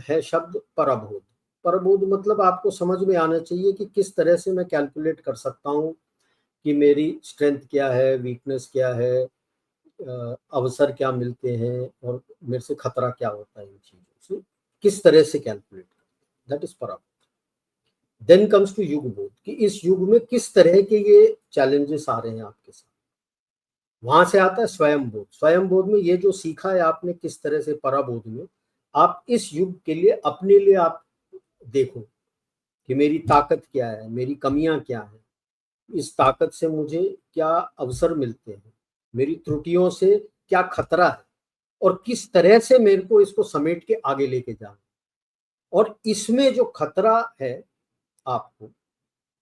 है शब्द परबोध। परबोध मतलब आपको समझ में आना चाहिए कि किस तरह से मैं कैलकुलेट कर सकता हूँ कि मेरी स्ट्रेंथ क्या है, वीकनेस क्या है, अवसर क्या मिलते हैं और मेरे से खतरा क्या होता है, इन चीजों से किस तरह से कैलकुलेट, दैट इज परबोध। देन कम्स टू युग बोध कि इस युग में किस तरह के ये चैलेंजेस आ रहे हैं आपके साथ। वहां से आता है स्वयं बोध। स्वयं बोध में ये जो सीखा है आपने किस तरह से पराबोध में, आप इस युग के लिए अपने लिए आप देखो कि मेरी ताकत क्या है, मेरी कमियां क्या है, इस ताकत से मुझे क्या अवसर मिलते हैं, मेरी त्रुटियों से क्या खतरा है, और किस तरह से मेरे को इसको समेट के आगे लेके जाना। और इसमें जो खतरा है आपको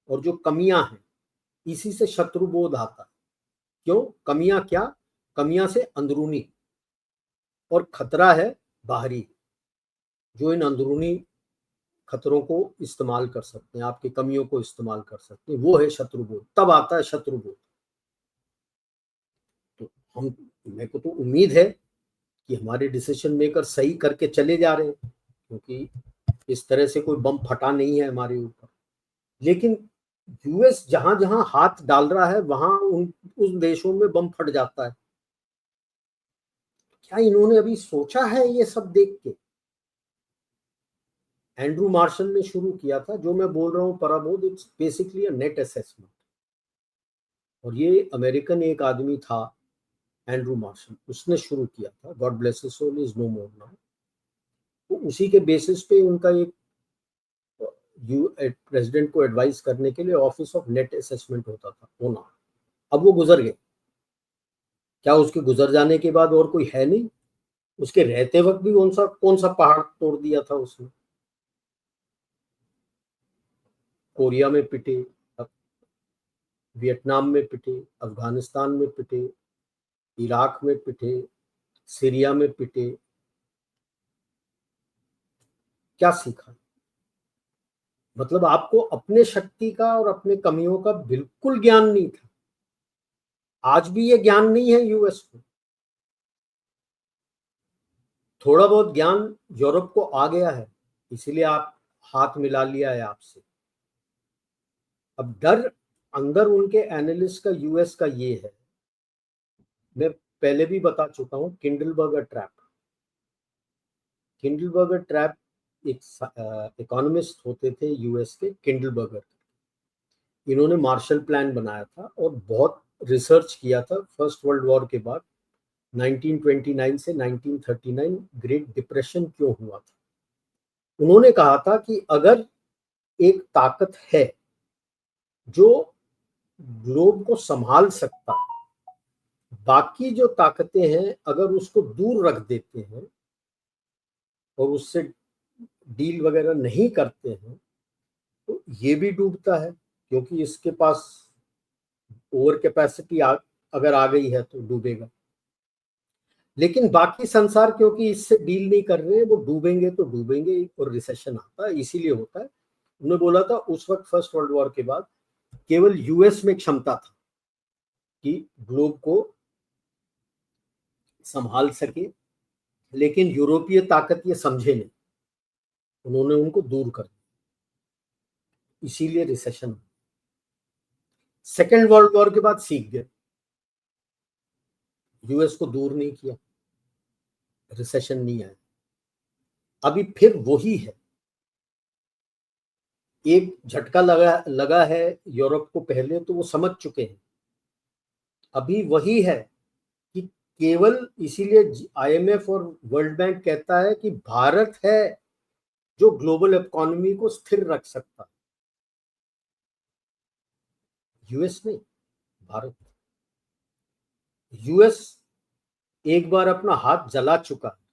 और जो कमियां हैं, इसी से शत्रुबोध आता है। क्यों? कमियां क्या? कमियां से अंदरूनी, और खतरा है बाहरी। जो इन अंदरूनी खतरों को इस्तेमाल कर सकते हैं, आपकी कमियों को इस्तेमाल कर सकते हैं, वो है शत्रुबोध। तब आता है शत्रुबोध। तो हम, मेरे को तो उम्मीद है कि हमारे डिसीजन मेकर सही करके चले जा रहे हैं, क्योंकि इस तरह से कोई बम फटा नहीं है हमारे ऊपर। लेकिन यूएस जहां जहां हाथ डाल रहा है वहां उन देशों में बम फट जाता है। क्या इन्होंने अभी सोचा है ये सब देख के? एंड्रू मार्शल ने शुरू किया था, जो मैं बोल रहा हूँ पराबोध, it's basically a net assessment. और ये अमेरिकन एक आदमी था एंड्रू मार्शल, उसने शुरू किया था। God bless his soul, is no more now. तो उसी के बेसिस पे उनका एक प्रेसिडेंट को एडवाइस करने के लिए ऑफिस ऑफ नेट असेसमेंट होता था, होना। अब वो गुजर गए। क्या उसके गुजर जाने के बाद और कोई है नहीं? उसके रहते वक्त भी कौन सा पहाड़ तोड़ दिया था उसने? कोरिया में पिटे, वियतनाम में पिटे, अफगानिस्तान में पिटे, इराक में पिटे, सीरिया में पिटे। क्या सीखा? मतलब आपको अपने शक्ति का और अपने कमियों का बिल्कुल ज्ञान नहीं था। आज भी ये ज्ञान नहीं है यूएस को। थोड़ा बहुत ज्ञान यूरोप को आ गया है, इसीलिए आप हाथ मिला लिया है आपसे। अब डर अंदर उनके एनालिस्ट का, यूएस का ये है, मैं पहले भी बता चुका हूं, किंडलबर्गर ट्रैप। किंडलबर्गर ट्रैप एक इकोनॉमिस्ट होते थे यूएस के, किंडलबर्गर। इन्होंने मार्शल प्लान बनाया था और बहुत रिसर्च किया था फर्स्ट वर्ल्ड वॉर के बाद। 1929 से 1939 ग्रेट डिप्रेशन क्यों हुआ था? उन्होंने कहा था कि अगर एक ताकत है जो ग्लोब को संभाल सकता है, बाकी जो ताकतें हैं अगर उसको दूर रख देते हैं और उससे डील वगैरह नहीं करते हैं तो ये भी डूबता है, क्योंकि इसके पास ओवर कैपेसिटी अगर आ गई है तो डूबेगा। लेकिन बाकी संसार क्योंकि इससे डील नहीं कर रहे, वो डूबेंगे तो डूबेंगे और रिसेशन आता है, इसीलिए होता है। उन्होंने बोला था उस वक्त फर्स्ट वर्ल्ड वॉर के बाद केवल यूएस में क्षमता था कि ग्लोब को संभाल सके, लेकिन यूरोपीय ताकत ये समझे नहीं, उन्होंने उनको दूर कर दिया, इसीलिए रिसेशन। सेकेंड वर्ल्ड वॉर के बाद सीख गए, यूएस को दूर नहीं किया, रिसेशन नहीं आया। अभी फिर वही है, एक झटका लगा है यूरोप को पहले, तो वो समझ चुके हैं। अभी वही है कि केवल इसीलिए आईएमएफ और वर्ल्ड बैंक कहता है कि भारत है जो ग्लोबल इकोनॉमी को स्थिर रख सकता है, यूएस नहीं, भारत। यूएस एक बार अपना हाथ जला चुका है,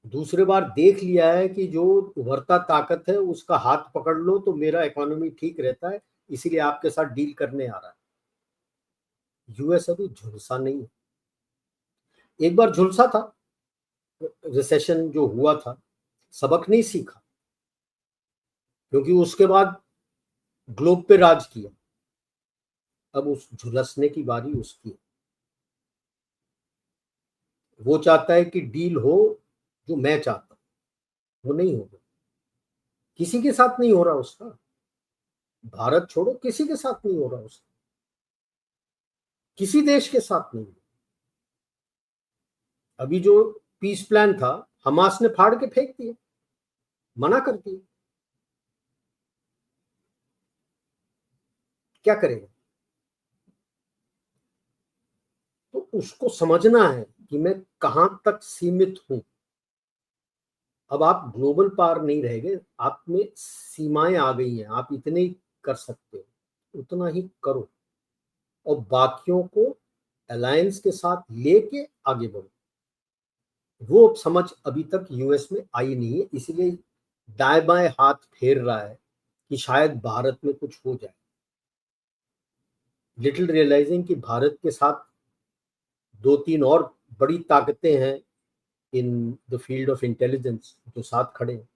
दूसरे बार देख लिया है कि जो उभरता ताकत है उसका हाथ पकड़ लो तो मेरा इकोनॉमी ठीक रहता है, इसीलिए आपके साथ डील करने आ रहा है। यूएस अभी झुलसा नहीं है, एक बार झुलसा था, रिसेशन जो हुआ था, सबक नहीं सीखा, क्योंकि उसके बाद ग्लोब पे राज किया। अब उस झुलसने की बारी उसकी है। वो चाहता है कि डील हो जो मैं चाहता हूं, वो नहीं होगा, किसी के साथ नहीं हो रहा उसका। भारत छोड़ो, किसी के साथ नहीं हो रहा उसका, किसी देश के साथ नहीं। अभी जो पीस प्लान था, हमास ने फाड़ के फेंक दिया, मना कर दिया। क्या करेगा? तो उसको समझना है कि मैं कहां तक सीमित हूं। अब आप ग्लोबल पार नहीं रह गए, आप में सीमाएं आ गई हैं, आप इतने ही कर सकते हो, उतना ही करो और बाकियों को अलायंस के साथ लेके आगे बढ़ो। वो समझ अभी तक यूएस में आई नहीं है, इसीलिए दाएं बाएं हाथ फेर रहा है कि शायद भारत में कुछ हो जाए, लिटिल रियलाइजिंग कि भारत के साथ दो तीन और बड़ी ताकतें हैं in the field of intelligence जो साथ खड़े हैं।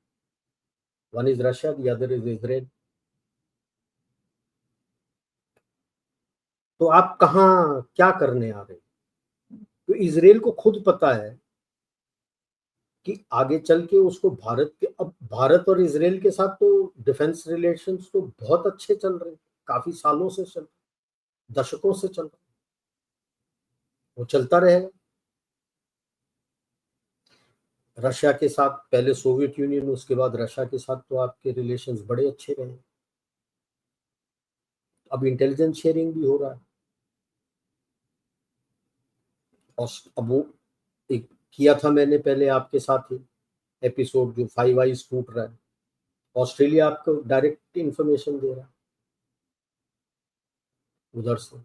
One is Russia, the other is Israel. तो आप कहाँ क्या करने आ रहे हैं? तो इजराइल को खुद पता है कि आगे चल के उसको भारत के, अब भारत और इजराइल के साथ तो डिफेंस रिलेशंस तो बहुत अच्छे चल रहे हैं, काफी सालों से चल रहे, दशकों से चल रहे, वो चलता रहेगा। रशिया के साथ पहले सोवियत यूनियन, उसके बाद रशिया के साथ तो आपके रिलेशंस बड़े अच्छे रहे। अब इंटेलिजेंस शेयरिंग भी हो रहा है। और अब वो एक किया था मैंने पहले आपके साथ ही एपिसोड, जो फाइव आइज फूट रहा है, ऑस्ट्रेलिया आपको डायरेक्ट इंफॉर्मेशन दे रहा है उधर से,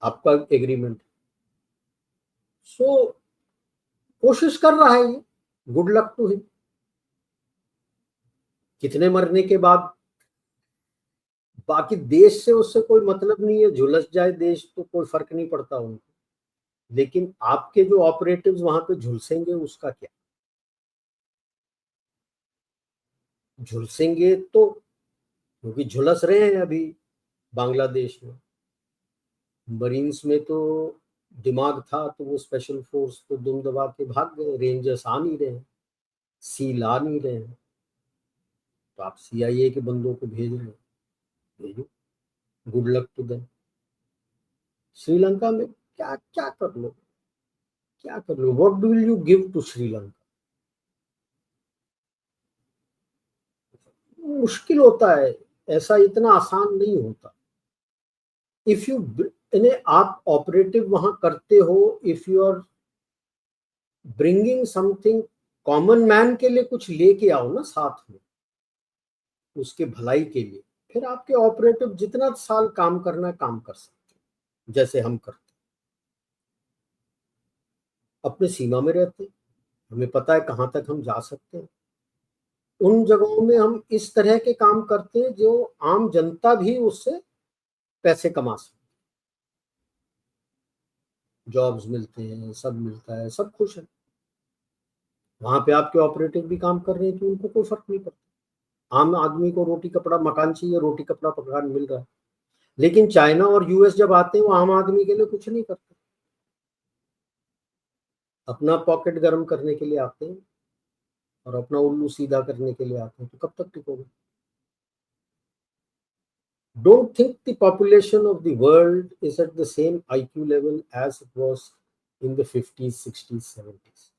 आपका एग्रीमेंट। सो कोशिश कर रहा है ये, गुड लक टू हिम। कितने मरने के बाद, बाकी देश से उससे कोई मतलब नहीं है, झुलस जाए देश तो कोई फर्क नहीं पड़ता उनको, लेकिन आपके जो ऑपरेटिव्स वहां पे झुलसेंगे उसका क्या? झुलसेंगे तो, क्योंकि झुलस रहे हैं अभी बांग्लादेश में। मरीन्स में तो दिमाग था तो वो स्पेशल फोर्स तो दुम दबा के भाग गए, रेंजर्स आ नहीं रहे हैं, सील आ नहीं रहे हैं, तो आप CIA के बंदों को भेज रहे हैं, भेजो, good luck to them. Sri Lanka में क्या क्या कर लो, क्या कर लो, what will you give to Sri Lanka? मुश्किल होता है, ऐसा इतना आसान नहीं होता। इफ यू, इन्हें आप ऑपरेटिव वहां करते हो, if you are bringing something, common man के लिए कुछ लेके आओ ना साथ में, उसके भलाई के लिए, फिर आपके ऑपरेटिव जितना साल काम करना है काम कर सकते हैं, जैसे हम करते हैं। अपने सीमा में रहते हैं, हमें पता है कहाँ तक हम जा सकते हैं, उन जगहों में हम इस तरह के काम करते हैं जो आम जनता भी उससे पैसे कमा सकते, जॉब्स मिलते हैं, सब मिलता है, सब खुश है। वहां पे आपके ऑपरेटिव भी काम कर रहे हैं तो उनको कोई फर्क नहीं पड़ता। आम आदमी को रोटी कपड़ा मकान चाहिए, रोटी कपड़ा मकान मिल रहा है, लेकिन चाइना और US जब आते हैं वो आम आदमी के लिए कुछ नहीं करते, अपना पॉकेट गर्म करने के लिए आते हैं और अपना उल्लू सीधा करने के लिए आते हैं, तो कब तक टिकोगे? Don't think the population of the world is at the same IQ level as it was in the 50s, 60s, 70s.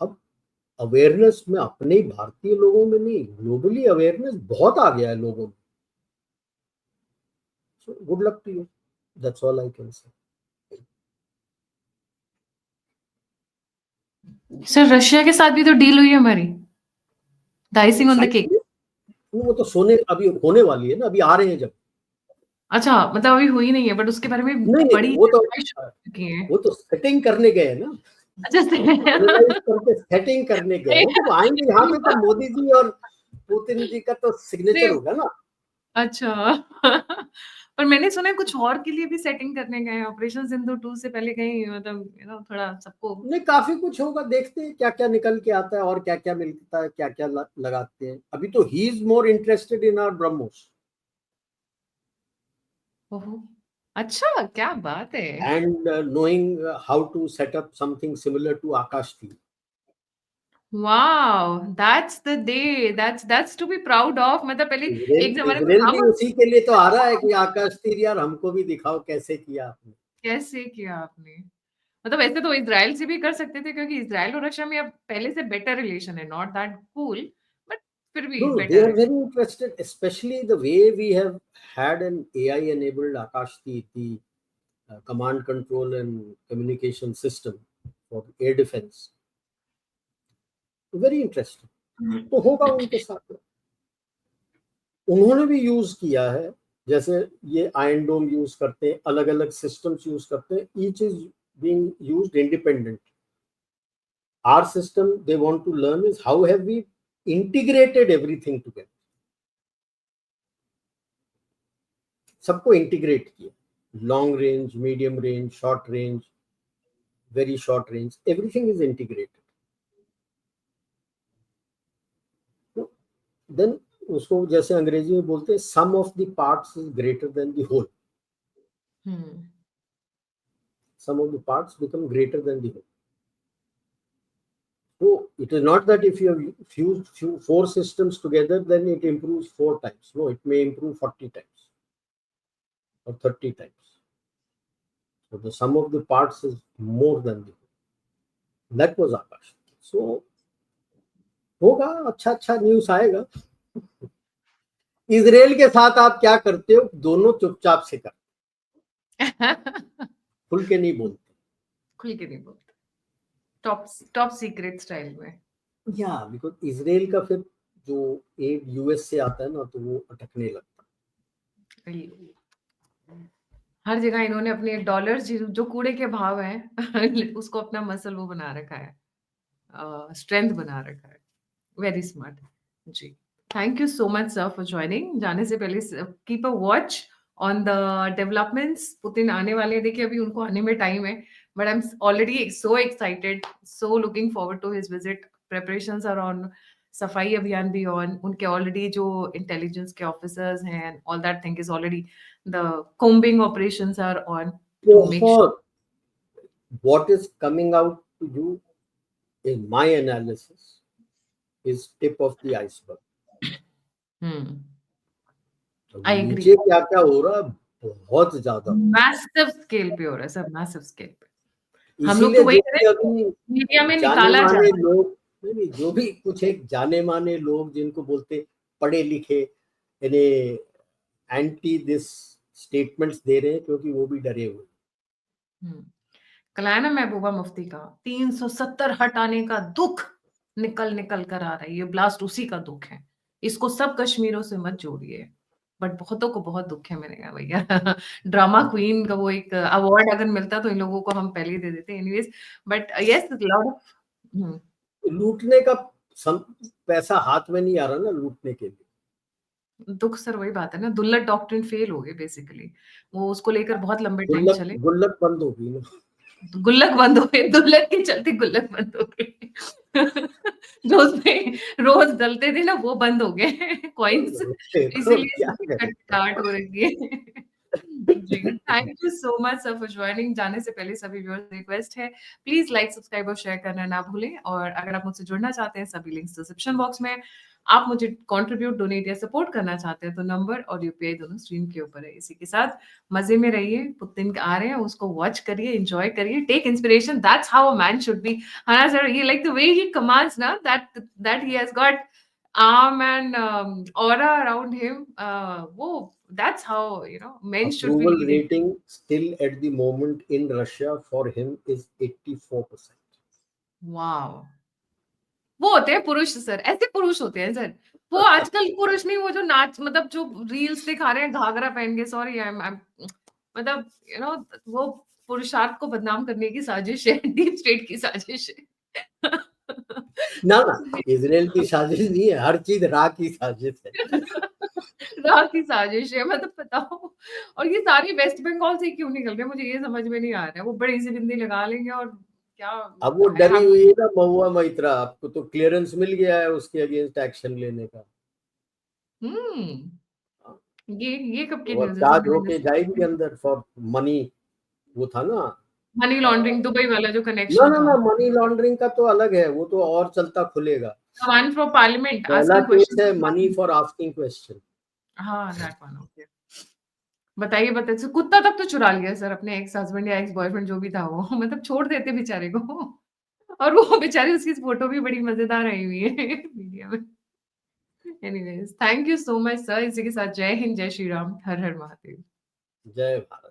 अब अवेयरनेस में अपने ही भारतीय लोगों में नहीं, ग्लोबली अवेयरनेस बहुत आ गया है लोगों में। So good luck to you. That's all I can say. Sir Russia के साथ भी तो डील हुई है हमारी, the icing on the cake. वो तो सोने अभी होने वाली है ना, अभी आ रहे हैं जब। अच्छा, मतलब अभी हुई नहीं है, बट उसके बारे में नहीं बड़ी नहीं, वो तो सेटिंग करने गए हैं ना, अच्छा फाइनलाइज करके सेटिंग करने गए हैं, जब आएंगे यहाँ पे तो मोदी जी और पुतिन जी का तो सिग्नेचर होगा ना। अच्छा पर मैंने सुना है कुछ और के लिए भी सेटिंग करने गए हैं, ऑपरेशन सिंदूर 2 से पहले कहीं, मतलब थोड़ा सबको। नहीं, काफी कुछ होगा, देखते हैं क्या क्या निकल के आता है और क्या क्या मिलता है, क्या क्या लगाते हैं। अभी तो ही is more interested in our BrahMos ओहो, अच्छा क्या बात है। And knowing how to set up something similar to Akash TV. Wow, that's the day, that's to be proud of. मतलब पहले एक जमाने में इजराइल था भी वो, उसी के लिए तो आ रहा है कि आकाश तीर यार हमको भी दिखाओ कैसे किया आपने। कैसे किया आपने। मतलब ऐसे तो इजराइल से भी कर सकते थे, क्योंकि इजराइल और रशिया में अब पहले से बेटर रिलेशन है, नॉट दैट कूल, बट फिर भी No, they बेटर are है। very interested, especially the way we have had an AI-enabled Akashti, the command control and communication system for air defense. Very interesting. तो होगा उनके साथ में। उन्होंने भी यूज किया है, जैसे ये आयरन डोम यूज करते हैं, अलग अलग सिस्टम्स यूज करते हैं, each is being used independent. Our system they want to learn is how have we integrated everything together, सबको इंटीग्रेट किया, long range, medium range, short range, very short range, everything is integrated. Then उसको जैसे अंग्रेजी में बोलते हैं, sum of the parts is greater than the whole, hmm. Sum of the parts become greater than the whole. So it is not that if you have fused four systems together, then it improves 4 times. No, it may improve 40 times or 30 times. So the sum of the parts is more than the whole. That was Akash. So होगा, अच्छा अच्छा news आएगा। Israel के साथ आप क्या करते हो, दोनों चुपचाप से कर, खुल के नहीं बोलते। खुल के नहीं बोलते, टॉप टॉप सीक्रेट स्टाइल में। या बिकॉज इजराइल का फिर जो एड US से आता है ना, तो वो अटकने लगता है। हर जगह इन्होंने अपने डॉलर जो कूड़े के भाव हैं उसको अपना मसल वो बना रखा है, स्ट्रेंथ बना रखा है। Very smart. जी। Thank you so much sir for joining. जाने से पहले keep a watch on the developments. Putin आने वाले हैं, देखिए अभी उनको आने में टाइम है, but I am already so excited, so looking forward to his visit. Preparations are on, सफाई अभियान भी ऑन, उनके ऑलरेडी जो इंटेलिजेंस के ऑफिसर्स हैं, all that thing is already, the combing operations are on to make sure. बहुत what is coming out to you in my analysis is tip of the iceberg. Hmm. तो I agree. नीचे क्या क्या हो रहा है, बहुत ज्यादा। मैसिव स्केल पे हो रहा है सर, मैसिव स्केल पे। हम लोग इसीलिए तो वही जो करें, भी अभी मीडिया में जाने निकाला जा माने रहा है। लोग, नहीं जो भी कुछ एक जाने माने लोग जिनको बोलते पढ़े लिखे, इन्हें एंटी दिस स्टेटमेंट्स दे रहे हैं क्योंकि वो भी डरे हुए। हम्म। कल आया ना महबूबा मुफ्ती का 370 हटाने का दुख निकल निकल कर आ रहा है, ये ब्लास्ट उसी का दुख है। इसको सब कश्मीरों से मत जोड़िए, बट बहुतों को बहुत दुख है। मैंने कहा भैया ड्रामा क्वीन का वो एक अवार्ड अगर मिलता तो इन लोगों को हम पहले ही दे देते। Anyways, but yes lot of लूटने का पैसा हाथ में नहीं आ रहा ना लूटने के लिए। दुख सर वही बात है ना, दुल्लत डॉक्ट्रिन फेल हो गई बेसिकली। वो उसको लेकर बहुत लंबे टाइम गुल्लक चले, गुल्लक बंद हो गई ना। गुल्लक बंद हो गए, दुल्हन के चलते गुल्लक बंद हो गए। जो उसमें रोज डलते थे ना वो बंद हो गए कॉइन्स, देखो इसीलिए क्या सबकी करें। कट हो रही है। जी, thank you so much sir for joining. जाने से पहले सभी व्यूअर्स रिक्वेस्ट है, प्लीज लाइक सब्सक्राइब और शेयर करना ना भूलें। और अगर आप मुझसे जुड़ना चाहते हैं, सभी लिंक्स डिस्क्रिप्शन बॉक्स में है। आप मुझे कंट्रीब्यूट, डोनेट या सपोर्ट करना चाहते हैं तो नंबर और यूपीआई दोनों स्क्रीन के ऊपर है। इसी के साथ मजे में रहिए, पुतिन आ रहे हैं, उसको वॉच करिए, एंजॉय करिए, take inspiration, that's how a man should be. हाँ सर, ये like the way he commands ना, that he has got arm and aura around him, वो that's how men should be Approval leading. rating still at the moment in Russia for him is 84%. Wow. वो होते हैं पुरुष sir, ऐसे पुरुष होते हैं सर। वो आजकल पुरुष नहीं, वो जो नाच, मतलब जो रील्स दिखा रहे हैं घाघरा पहन के, सॉरी आई एम मतलब वो पुरुषार्थ को बदनाम करने की साजिश है, डीप स्टेट की साजिश है। ना ना, इसराइल की साजिश नहीं है, हर चीज रा की साजिश है। राह की साजिश है, मतलब बताओ। और ये सारी वेस्ट बंगाल से क्यों निकल रहे हैं, मुझे ये समझ में नहीं आ रहा है। वो बड़ी सी बिंदी लगा लेंगे और क्या, अब वो आई डरी हैव हुई है ना महुआ मैत्रा, आपको तो क्लियरेंस मिल गया है उसके अगेंस्ट एक्शन लेने का। हम्म ये कब की वो न्यूज़ है सर, चार्ज मैंने होके मिस कर जाएगी दी। अंदर फॉर मनी। वो था ना, मनी लॉन्ड्रिंग, दुबई वाला जो ना कनेक्शन ना था। ना, मनी लॉन्ड्रिंग का तो अलग है, वो तो और चलता खुलेगा। वन फ्रॉम पार्लियामेंट पहला आस्किंग केस है question. Money for asking question. हाँ दैट वन, ओके। बताइए बताइए सर, कुत्ता तक तो चुरा लिया सर अपने एक्स हस्बैंड या एक्स बॉयफ्रेंड जो भी था वो, मतलब छोड़ देते बेचारे को। और वो बेचारी, उसकी फोटो भी बड़ी मजेदार आई हुई है मीडिया में। Anyways, thank you so much sir. इसी के साथ जय हिंद, जय श्री राम, हर हर महादेव। जय भारत।